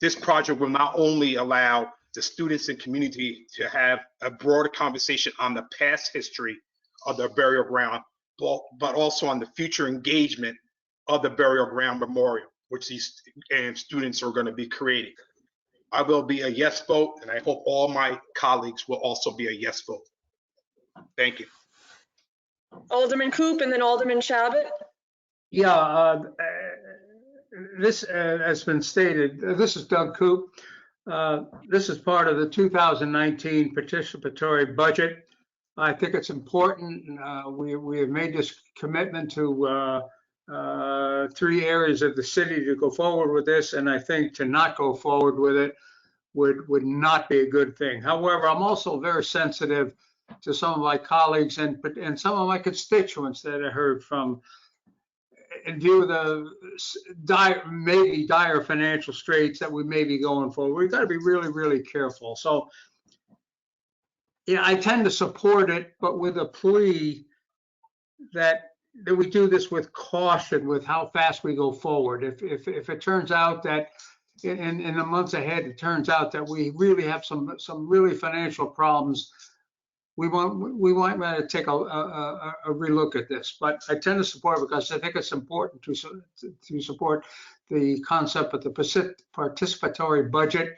This project will not only allow the students and community to have a broader conversation on the past history of the burial ground, but also on the future engagement of the burial ground memorial, which these students are going to be creating. I will be a yes vote, and I hope all my colleagues will also be a yes vote. Thank you. Alderman Coop and then Alderman Shabbat. Yeah, this has been stated. This is Doug Coop. This is part of the 2019 participatory budget. I think it's important. We have made this commitment to 3 areas of the city to go forward with this, and I think to not go forward with it would not be a good thing. However, I'm also very sensitive to some of my colleagues and some of my constituents that I heard from in view of the maybe dire financial straits that we may be going forward. We've got to be really, really careful. So, yeah, I tend to support it, but with a plea that we do this with caution with how fast we go forward. If it turns out that in the months ahead, it turns out that we really have some really financial problems, we might want to take a relook at this. But I tend to support it because I think it's important to support the concept of the participatory budget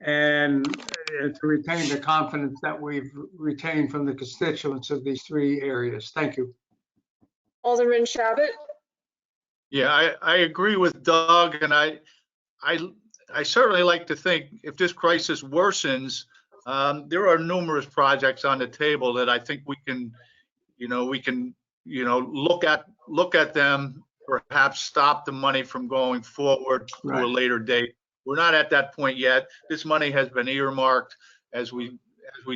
and to retain the confidence that we've retained from the constituents of these 3 areas. Thank you. Alderman Shabbat. Yeah, I agree with Doug, and I certainly like to think if this crisis worsens, there are numerous projects on the table that I think we can look at them, perhaps stop the money from going forward to a later date. We're not at that point yet. This money has been earmarked, as we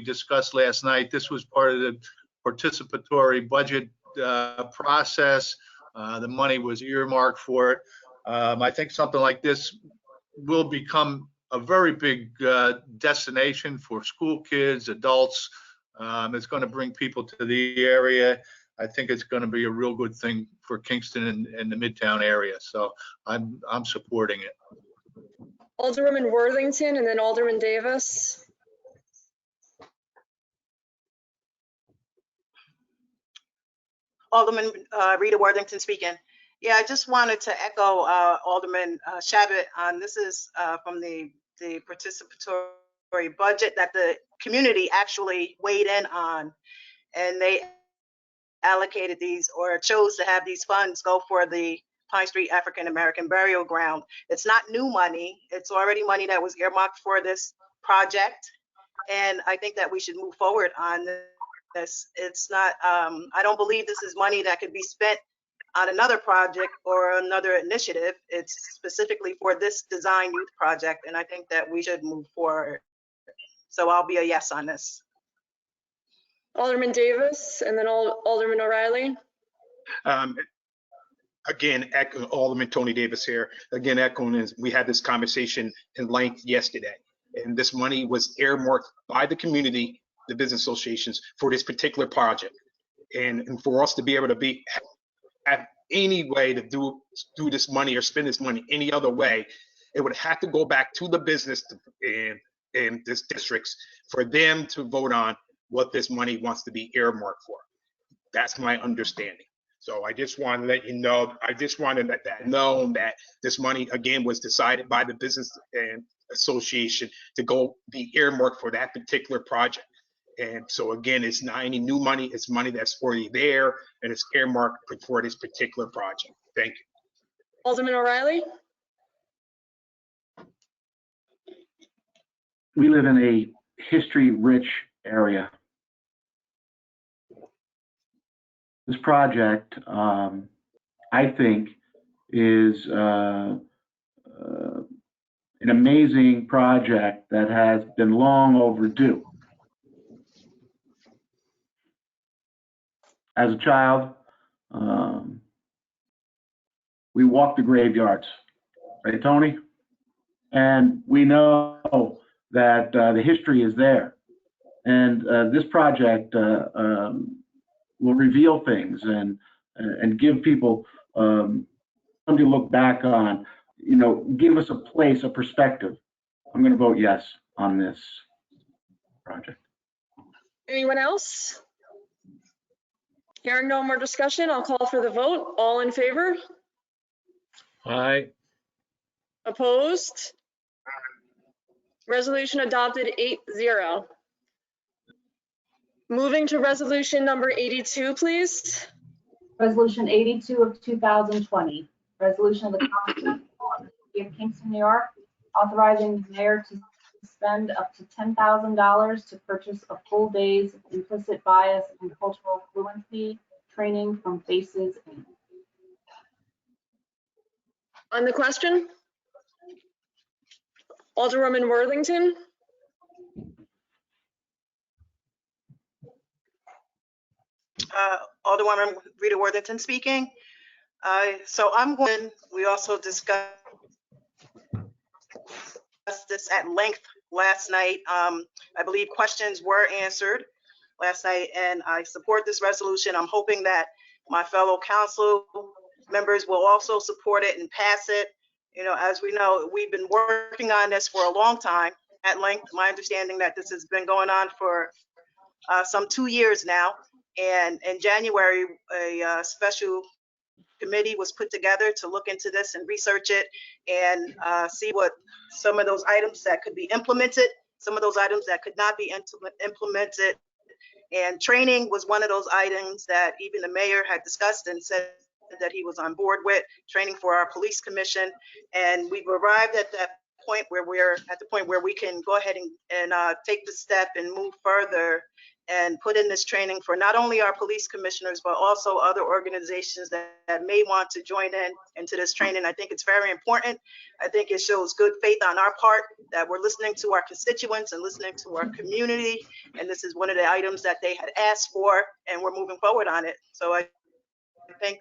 discussed last night. This was part of the participatory budget process. The money was earmarked for it. I think something like this will become a very big destination for school kids, adults. It's going to bring people to the area. I think it's going to be a real good thing for Kingston and the Midtown area. So I'm supporting it. Alderwoman Worthington and then Alderman Davis. Alderman Rita Worthington speaking. Yeah, I just wanted to echo Alderman Shabbat on this is from the participatory budget that the community actually weighed in on, and they allocated these or chose to have these funds go for the Pine Street African American Burial Ground. It's not new money. It's already money that was earmarked for this project. And I think that we should move forward on this. It's not, I don't believe this is money that could be spent on another project or another initiative. It's specifically for this design youth project. And I think that we should move forward. So I'll be a yes on this. Alderman Davis, and then Alderman O'Reilly. Again, Alderman Tony Davis here. Again, echoing, we had this conversation in length yesterday, and this money was earmarked by the community, the business associations, for this particular project, and for us to be able to have any way to do this money or spend this money any other way, it would have to go back to the business and this districts for them to vote on what this money wants to be earmarked for. That's my understanding. So I just want to let you know, I just want to let that known that this money, again, was decided by the business and association to go be earmarked for that particular project. And so again, it's not any new money, it's money that's already there and it's earmarked for this particular project. Thank you. Alderman O'Reilly. We live in a history-rich area. This project, I think, is an amazing project that has been long overdue. As a child, we walked the graveyards, right, Tony? And we know that the history is there. And this project will reveal things and give people something to look back on, you know, give us a place, a perspective. I'm going to vote yes on this project. Anyone else? Hearing no more discussion, I'll call for the vote. All in favor? Aye. Opposed? Resolution adopted 8-0. Moving to resolution number 82, please. Resolution 82 of 2020, resolution of the Common Council of the City of Kingston, New York, authorizing the mayor to spend up to $10,000 to purchase a full day's implicit bias and cultural fluency training from Faces Inc. On the question, Alderwoman Worthington. Alderwoman Rita Worthington speaking. So we also discussed this at length last night. I believe questions were answered last night, and I support this resolution. I'm hoping that my fellow council members will also support it and pass it. You know, as we know, we've been working on this for a long time at length. My understanding that this has been going on for some 2 years now. And in January, a special committee was put together to look into this and research it and see what some of those items that could be implemented, some of those items that could not be implemented. And training was one of those items that even the mayor had discussed and said that he was on board with, training for our police commission. And we've arrived at that point where we're at the point where we can go ahead and take the step and move further and put in this training for not only our police commissioners, but also other organizations that may want to join into this training. I think it's very important. I think it shows good faith on our part that we're listening to our constituents and listening to our community. And this is one of the items that they had asked for, and we're moving forward on it. So I think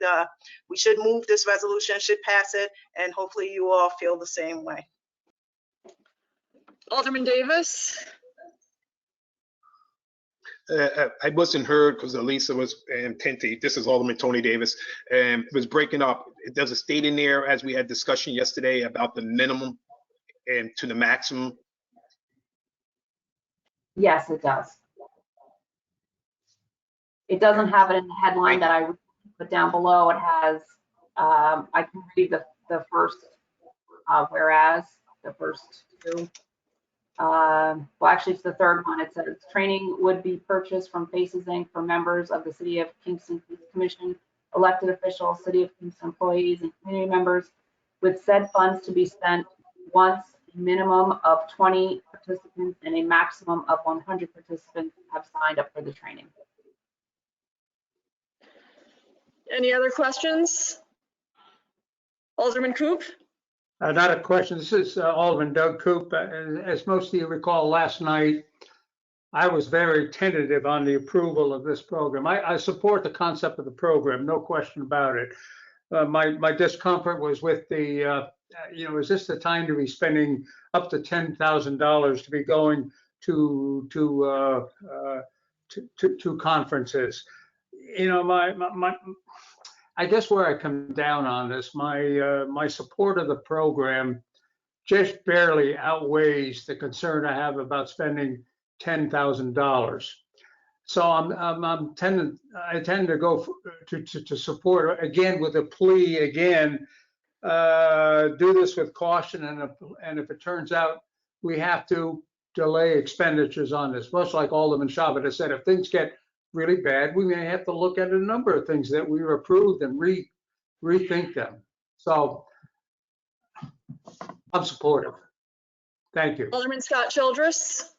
we should move this resolution, should pass it, and hopefully you all feel the same way. Alderman Davis. I wasn't heard because Elisa was, and Tinty, this is Alderman Tony Davis, and was breaking up. Does it state in there, as we had discussion yesterday, about the minimum and to the maximum? Yes, it does. It doesn't have it in the headline that I put down below. It has I can read the first whereas, the first two. Well, actually, it's the third one. It says training would be purchased from Faces Inc. for members of the City of Kingston Police Commission, elected officials, City of Kingston employees, and community members, with said funds to be spent once a minimum of 20 participants and a maximum of 100 participants have signed up for the training. Any other questions? Alderman Coop? Not a question. This is Alderman Doug Coop. As most of you recall, last night, I was very tentative on the approval of this program. I support the concept of the program, no question about it. My discomfort was with the, is this the time to be spending up to $10,000 to be going to conferences? I guess where I come down on this, my support of the program just barely outweighs the concern I have about spending $10,000. So I tend to go to support, again, with a plea, again, do this with caution, and if it turns out we have to delay expenditures on this, much like Alderman Chabot has said, if things get really bad, we may have to look at a number of things that we approved and rethink them. So I'm supportive. Thank you. Alderman Scott Childress?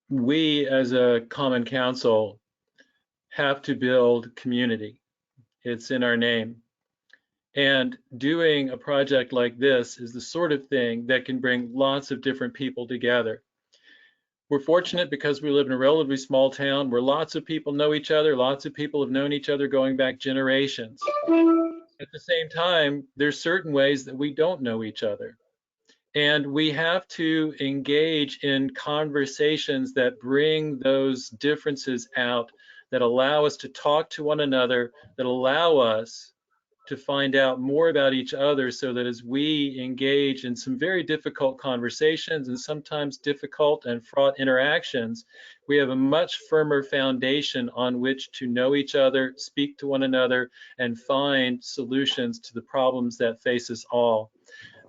We as a common council have to build community. It's in our name. And doing a project like this is the sort of thing that can bring lots of different people together. We're fortunate because we live in a relatively small town where lots of people know each other. Lots of people have known each other going back generations. At the same time, there's certain ways that we don't know each other. And we have to engage in conversations that bring those differences out, that allow us to talk to one another, that allow us to find out more about each other, so that as we engage in some very difficult conversations and sometimes difficult and fraught interactions, we have a much firmer foundation on which to know each other, speak to one another, and find solutions to the problems that face us all.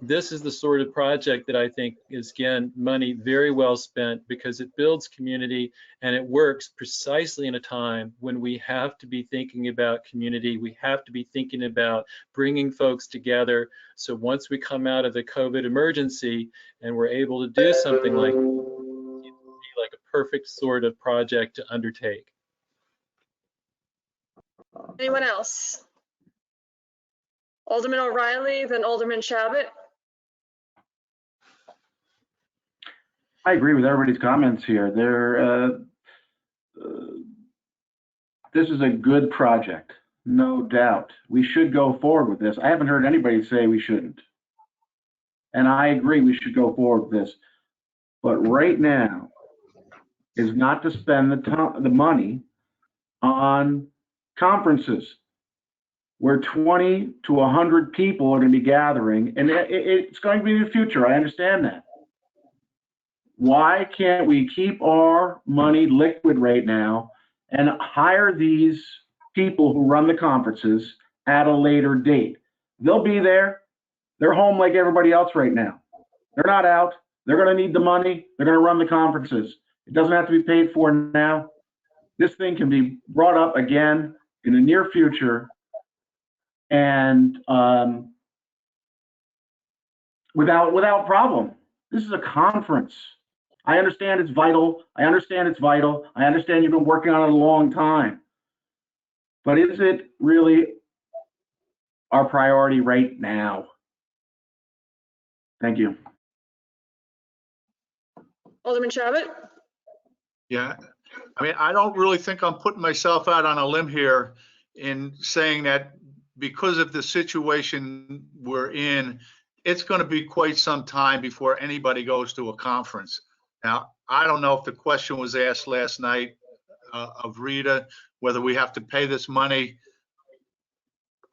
This is the sort of project that I think is, again, money very well spent, because it builds community and it works precisely in a time when we have to be thinking about community. We have to be thinking about bringing folks together. So once we come out of the COVID emergency and we're able to do something like this, it would be like a perfect sort of project to undertake. Anyone else? Alderman O'Reilly, then Alderman Chabot. I agree with everybody's comments here. This is a good project, no doubt. We should go forward with this. I haven't heard anybody say we shouldn't. And I agree we should go forward with this. But right now is not to spend the money on conferences where 20 to 100 people are going to be gathering. And it's going to be in the future. I understand that. Why can't we keep our money liquid right now and hire these people who run the conferences at a later date? They'll be there. They're home like everybody else right now. They're not out. They're going to need the money. They're going to run the conferences. It doesn't have to be paid for now. This thing can be brought up again in the near future, and without problem. This is a conference. I understand it's vital. I understand it's vital. I understand you've been working on it a long time. But is it really our priority right now? Thank you. Alderman Chabot? Yeah, I mean, I don't really think I'm putting myself out on a limb here in saying that because of the situation we're in, it's going to be quite some time before anybody goes to a conference. Now, I don't know if the question was asked last night of Rita, whether we have to pay this money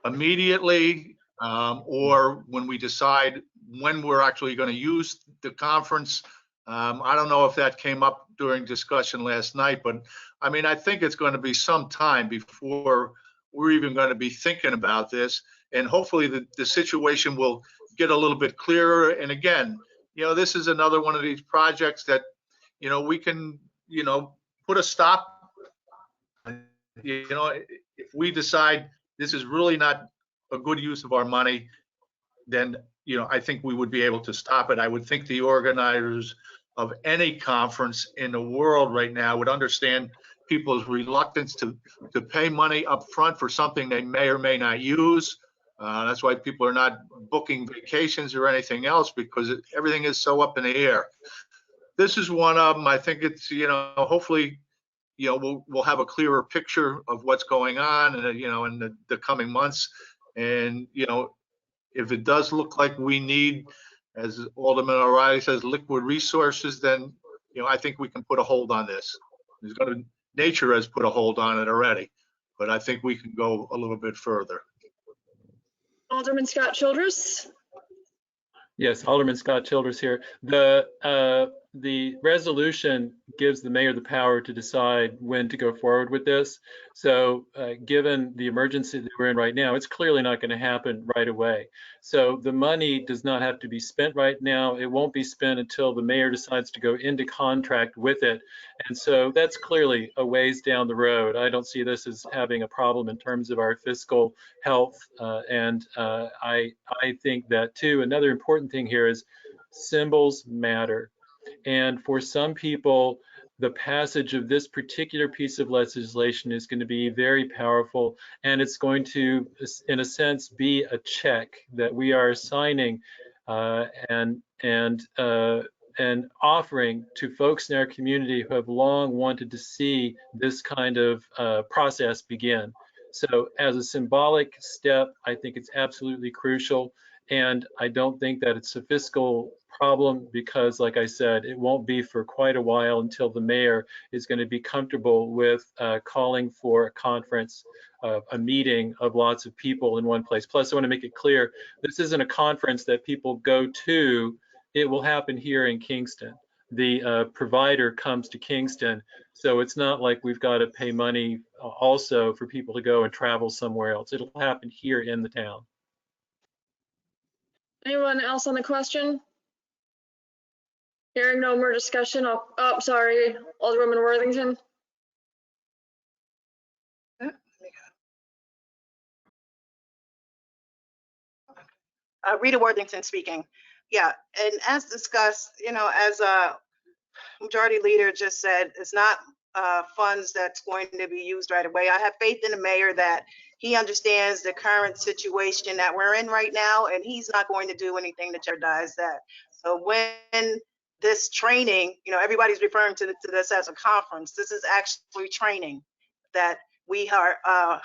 immediately or when we decide when we're actually going to use the conference. I don't know if that came up during discussion last night, but I mean, I think it's going to be some time before we're even going to be thinking about this. And hopefully the situation will get a little bit clearer. And again, this is another one of these projects that, we can, put a stop. If we decide this is really not a good use of our money, then, I think we would be able to stop it. I would think the organizers of any conference in the world right now would understand people's reluctance to pay money up front for something they may or may not use. That's why people are not booking vacations or anything else, because everything is so up in the air. This is one of them. I think it's, hopefully, we'll have a clearer picture of what's going on, and in the coming months. And if it does look like we need, as Alderman O'Reilly says, liquid resources, then I think we can put a hold on this. Nature has put a hold on it already, but I think we can go a little bit further. Alderman Scott Childress. Yes, Alderman Scott Childress here. The resolution gives the mayor the power to decide when to go forward with this. So given the emergency that we're in right now, it's clearly not going to happen right away. So the money does not have to be spent right now. It won't be spent until the mayor decides to go into contract with it. And so that's clearly a ways down the road. I don't see this as having a problem in terms of our fiscal health. I think that too, another important thing here is symbols matter. And for some people, the passage of this particular piece of legislation is going to be very powerful, and it's going to, in a sense, be a check that we are signing and offering to folks in our community who have long wanted to see this kind of process begin. So as a symbolic step, I think it's absolutely crucial. And I don't think that it's a fiscal problem because, like I said, it won't be for quite a while until the mayor is going to be comfortable with calling for a conference, a meeting of lots of people in one place. Plus, I want to make it clear, this isn't a conference that people go to. It will happen here in Kingston. The provider comes to Kingston, so it's not like we've got to pay money also for people to go and travel somewhere else. It'll happen here in the town. Anyone else on the question? Hearing no more discussion, sorry, Alderwoman Worthington. Rita Worthington speaking. Yeah, and as discussed, as Majority Leader just said, it's not funds that's going to be used right away. I have faith in the mayor that he understands the current situation that we're in right now, and he's not going to do anything to jeopardize that. So when this training, everybody's referring to this as a conference. This is actually training that we are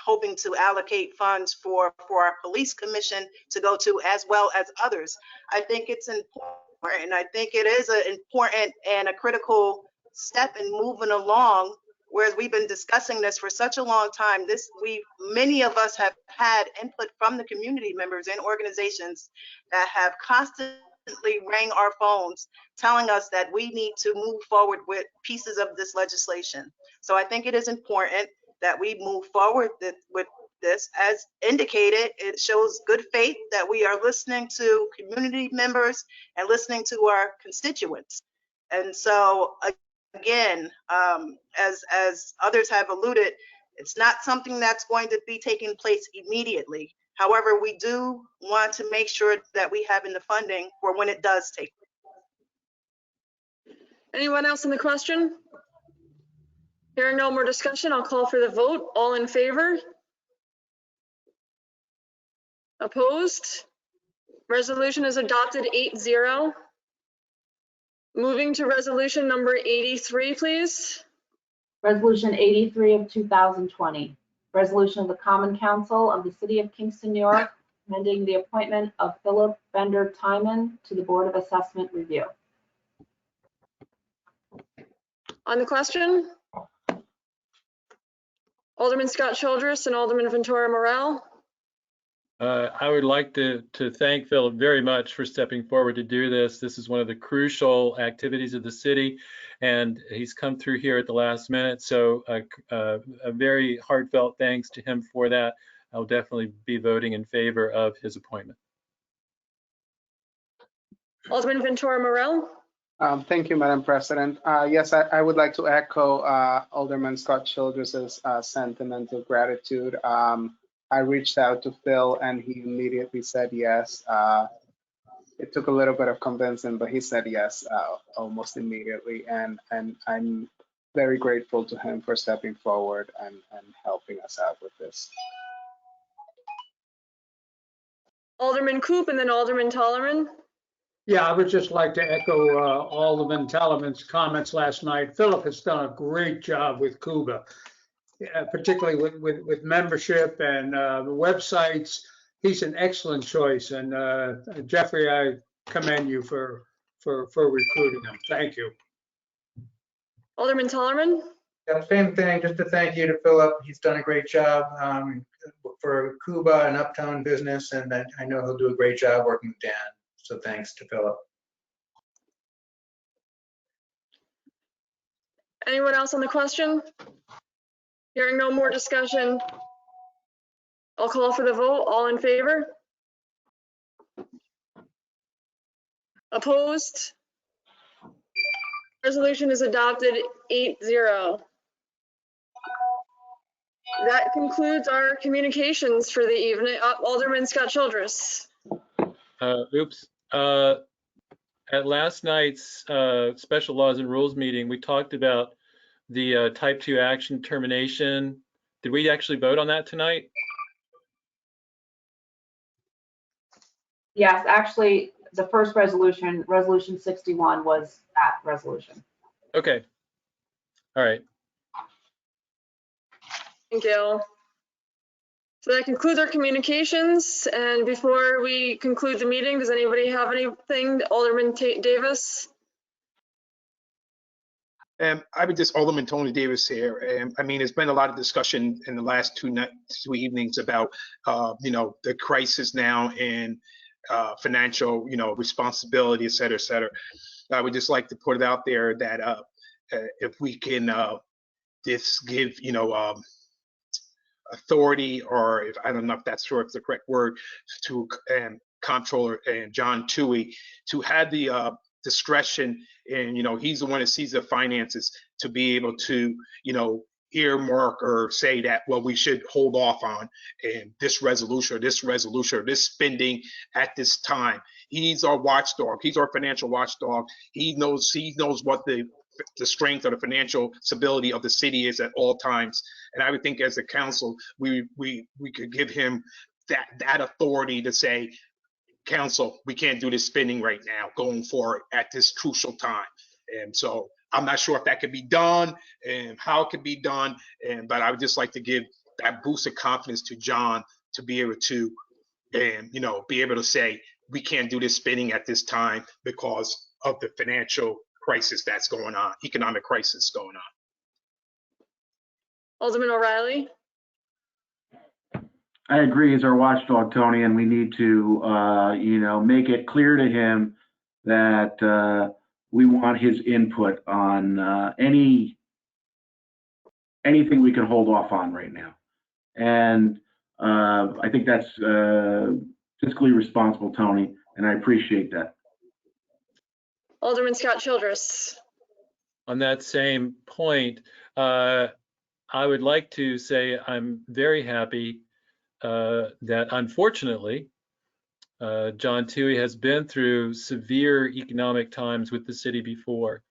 hoping to allocate funds for our police commission to go to, as well as others. I think it's important, and I think it is an important and a critical step in moving along, whereas we've been discussing this for such a long time. Many of us have had input from the community members and organizations that have constantly rang our phones telling us that we need to move forward with pieces of this legislation. So I think it is important that we move forward with this. As indicated, it shows good faith that we are listening to community members and listening to our constituents. And so again, as others have alluded, it's not something that's going to be taking place immediately. However, we do want to make sure that we have in the funding for when it does take place. Anyone else in the question? Hearing no more discussion, I'll call for the vote. All in favor? Opposed? Resolution is adopted 8-0. Moving to resolution number 83, please. Resolution 83 of 2020. Resolution of the Common Council of the City of Kingston, New York, amending the appointment of Philip Bender Timon to the Board of Assessment Review. On the question? Alderman Scott Childress and Alderman Ventura Morel. I would like to thank Philip very much for stepping forward to do this. This is one of the crucial activities of the city, and he's come through here at the last minute. So a very heartfelt thanks to him for that. I'll definitely be voting in favor of his appointment. Alderman Ventura Morel. Thank you, Madam President. Yes, I would like to echo Alderman Scott Childress's sentiment of gratitude. I reached out to Phil and he immediately said yes. It took a little bit of convincing, but he said yes almost immediately. And I'm very grateful to him for stepping forward and helping us out with this. Alderman Coop and then Alderman Tollerman. Yeah, I would just like to echo Alderman Tallerman's comments last night. Philip has done a great job with Cuba, particularly with membership and the websites. He's an excellent choice. And Jeffrey, I commend you for recruiting him. Thank you. Alderman Tollerman. Yeah, same thing, just to thank you to Philip. He's done a great job for Cuba and Uptown business, and I know he'll do a great job working with Dan. So thanks to Philip. Anyone else on the question? Hearing no more discussion, I'll call for the vote. All in favor? Opposed? Resolution is adopted 8-0. That concludes our communications for the evening. Alderman Scott Childress. Oops. At last night's Special Laws and Rules meeting, we talked about the type 2 action termination. Did we actually vote on that tonight? Yes, actually, the first resolution, Resolution 61, was that resolution. Okay. All right. Thank you. So that concludes our communications. And before we conclude the meeting, does anybody have anything? Alderman Davis? I would just, Alderman Tony Davis here. I mean, there's been a lot of discussion in the last two evenings about, the crisis now and financial, responsibility, et cetera, et cetera. I would just like to put it out there that if we can just give, authority, or if I don't know if that's sure if the correct word, to Comptroller and John Toohey to have the discretion, and he's the one that sees the finances, to be able to earmark or say that, well, we should hold off on and this resolution or this spending at this time. He's our watchdog. He's our financial watchdog. He knows what the strength or the financial stability of the city is at all times. And I would think as a council, we could give him that authority to say, council, we can't do this spending right now going forward at this crucial time. And so I'm not sure if that could be done and how it could be done. But I would just like to give that boost of confidence to John to be able to, be able to say, we can't do this spending at this time because of the financial crisis that's going on, economic crisis going on. Alderman O'Reilly? I agree, he's our watchdog, Tony, and we need to, make it clear to him that we want his input on anything we can hold off on right now. And I think that's fiscally responsible, Tony, and I appreciate that. Alderman Scott Childress. On that same point, I would like to say I'm very happy that unfortunately, John Toohey has been through severe economic times with the city before.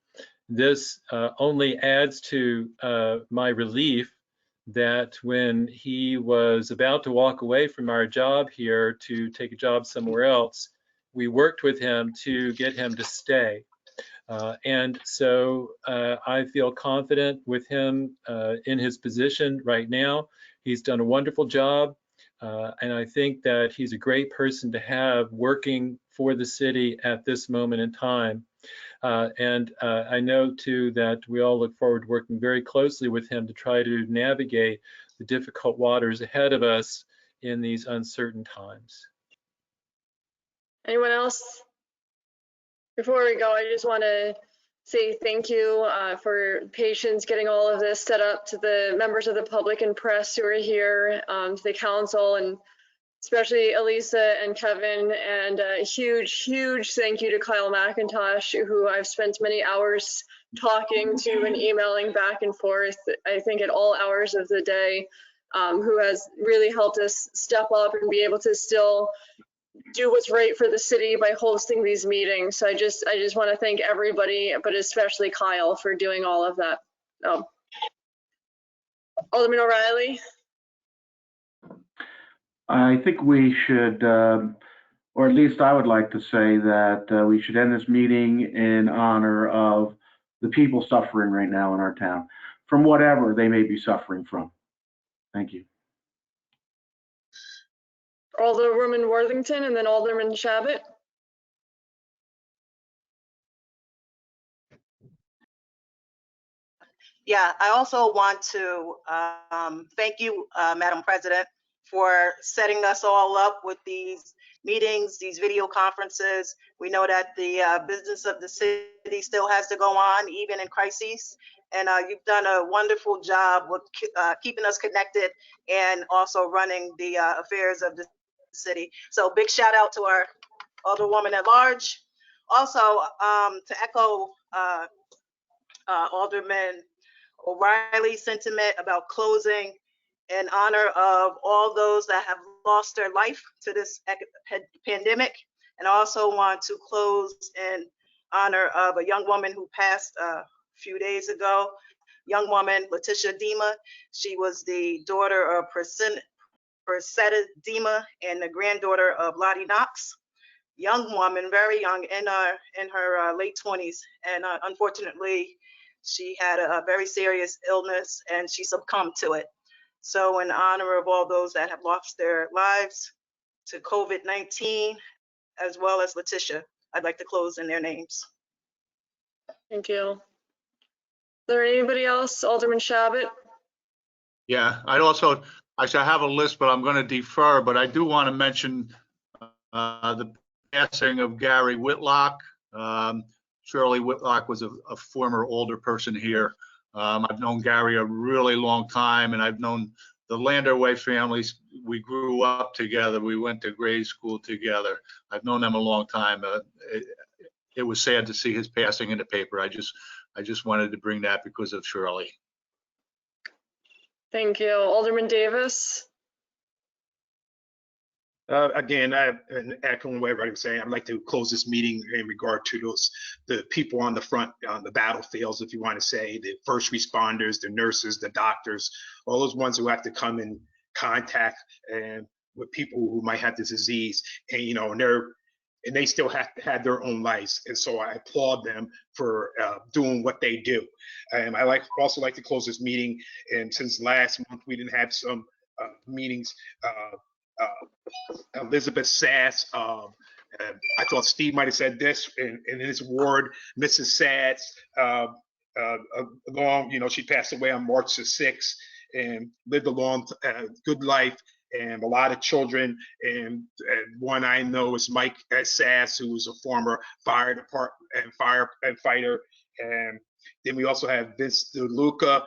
This only adds to my relief that when he was about to walk away from our job here to take a job somewhere else, we worked with him to get him to stay. And so I feel confident with him in his position right now. He's done a wonderful job. And I think that he's a great person to have working for the city at this moment in time. And I know too that we all look forward to working very closely with him to try to navigate the difficult waters ahead of us in these uncertain times. Anyone else? Before we go, I just want to say thank you for patience getting all of this set up, to the members of the public and press who are here, to the council, and especially Elisa and Kevin, and a huge, huge thank you to Kyle McIntosh, who I've spent many hours talking to and emailing back and forth, I think at all hours of the day, who has really helped us step up and be able to still do what's right for the city by hosting these meetings. So I just want to thank everybody, but especially Kyle, for doing all of that. Alderman O'Reilly. I think we should, or at least I would like to say that we should end this meeting in honor of the people suffering right now in our town, from whatever they may be suffering from. Thank you. Alderwoman Worthington, and then Alderman Shabbat. Yeah, I also want to thank you, Madam President, for setting us all up with these meetings, these video conferences. We know that the business of the city still has to go on, even in crises. And you've done a wonderful job with keeping us connected and also running the affairs of the city. So big shout out to our Alderwoman at large. Also, to echo Alderman O'Reilly's sentiment about closing in honor of all those that have lost their life to this pandemic. And I also want to close in honor of a young woman who passed a few days ago. Young woman, Letitia Dima. She was the daughter of Persetta Dima and the granddaughter of Lottie Knox. Young woman, very young, in her late 20s. And unfortunately, she had a very serious illness and she succumbed to it. So in honor of all those that have lost their lives to COVID-19, as well as Letitia, I'd like to close in their names. Thank you. Is there anybody else? Alderman Shabbat? Yeah, I should have a list, but I'm going to defer. But I do want to mention the passing of Gary Whitlock. Shirley Whitlock was a former older person here. I've known Gary a really long time, and I've known the Landerway families. We grew up together. We went to grade school together. I've known them a long time. It was sad to see his passing in the paper. I just wanted to bring that because of Shirley. Thank you. Alderman Davis? Again, echoing what everybody was saying, I'd like to close this meeting in regard to the people on the front, on the battlefields, if you want to say, the first responders, the nurses, the doctors, all those ones who have to come in contact and with people who might have this disease, and and they still have to have their own lives. And so I applaud them for doing what they do. And I also like to close this meeting. And since last month we didn't have some meetings. Elizabeth Sass. I thought Steve might have said this in his ward. Mrs. Sass, she passed away on March the 6th and lived a long, good life, and a lot of children. And one I know is Mike Sass, who was a former fire department and firefighter. And then we also have Vince DeLuca,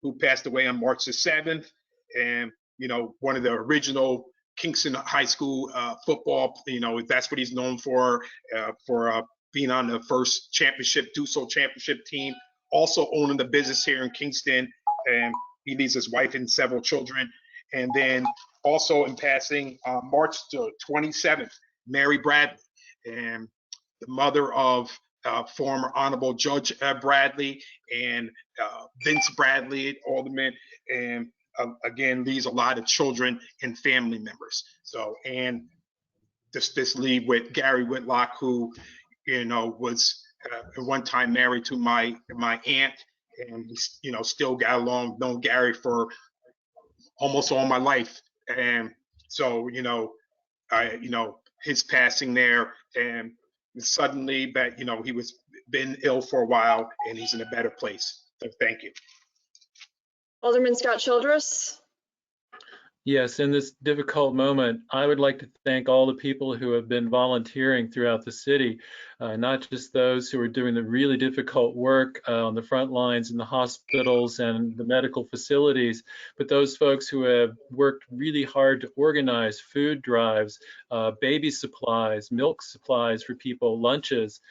who passed away on March the 7th. And one of the original Kingston High School football, that's what he's known for being on the first championship, Duso championship team, also owning the business here in Kingston. And he leaves his wife and several children. And then also in passing, March the 27th, Mary Bradley, and the mother of former Honorable Judge Bradley and Vince Bradley, Alderman, and again, leaves a lot of children and family members. So, and this leave with Gary Whitlock, who, was at one time married to my aunt, and still got along, known Gary for almost all my life. And so, his passing there, and suddenly, but he was been ill for a while, and he's in a better place. So, thank you. Alderman Scott Childress? Yes, in this difficult moment, I would like to thank all the people who have been volunteering throughout the city, not just those who are doing the really difficult work on the front lines in the hospitals and the medical facilities, but those folks who have worked really hard to organize food drives, baby supplies, milk supplies for people, lunches,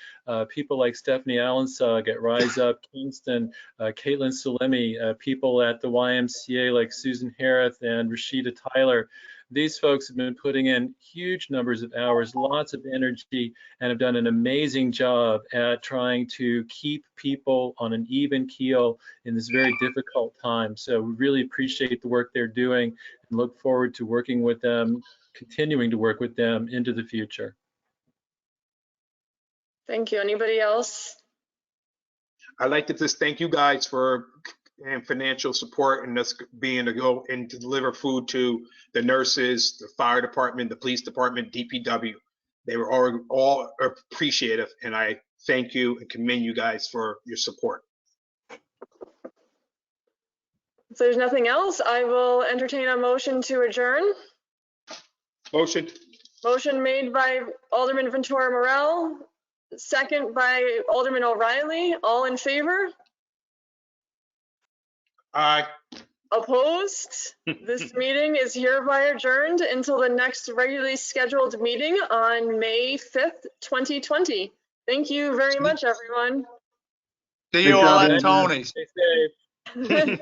people like Stephanie Allensug at Rise Up Kingston, Caitlin Salemi, people at the YMCA like Susan Harrith and Rashida Tyler. These folks have been putting in huge numbers of hours, lots of energy, and have done an amazing job at trying to keep people on an even keel in this very difficult time. So we really appreciate the work they're doing and look forward to working with them, continuing to work with them into the future. Thank you. Anybody else? I'd like to just thank you guys for and financial support and us being to go and to deliver food to the nurses, the fire department, the police department, DPW. They were all appreciative, and I thank you and commend you guys for your support. If there's nothing else, I will entertain a motion to adjourn. Motion. Motion made by Alderman Ventura Morel, second by Alderman O'Reilly. All in favor? Aye. Opposed? This meeting is hereby adjourned until the next regularly scheduled meeting on May 5th, 2020. Thank you very much, everyone. See you all at Tony's. Stay safe.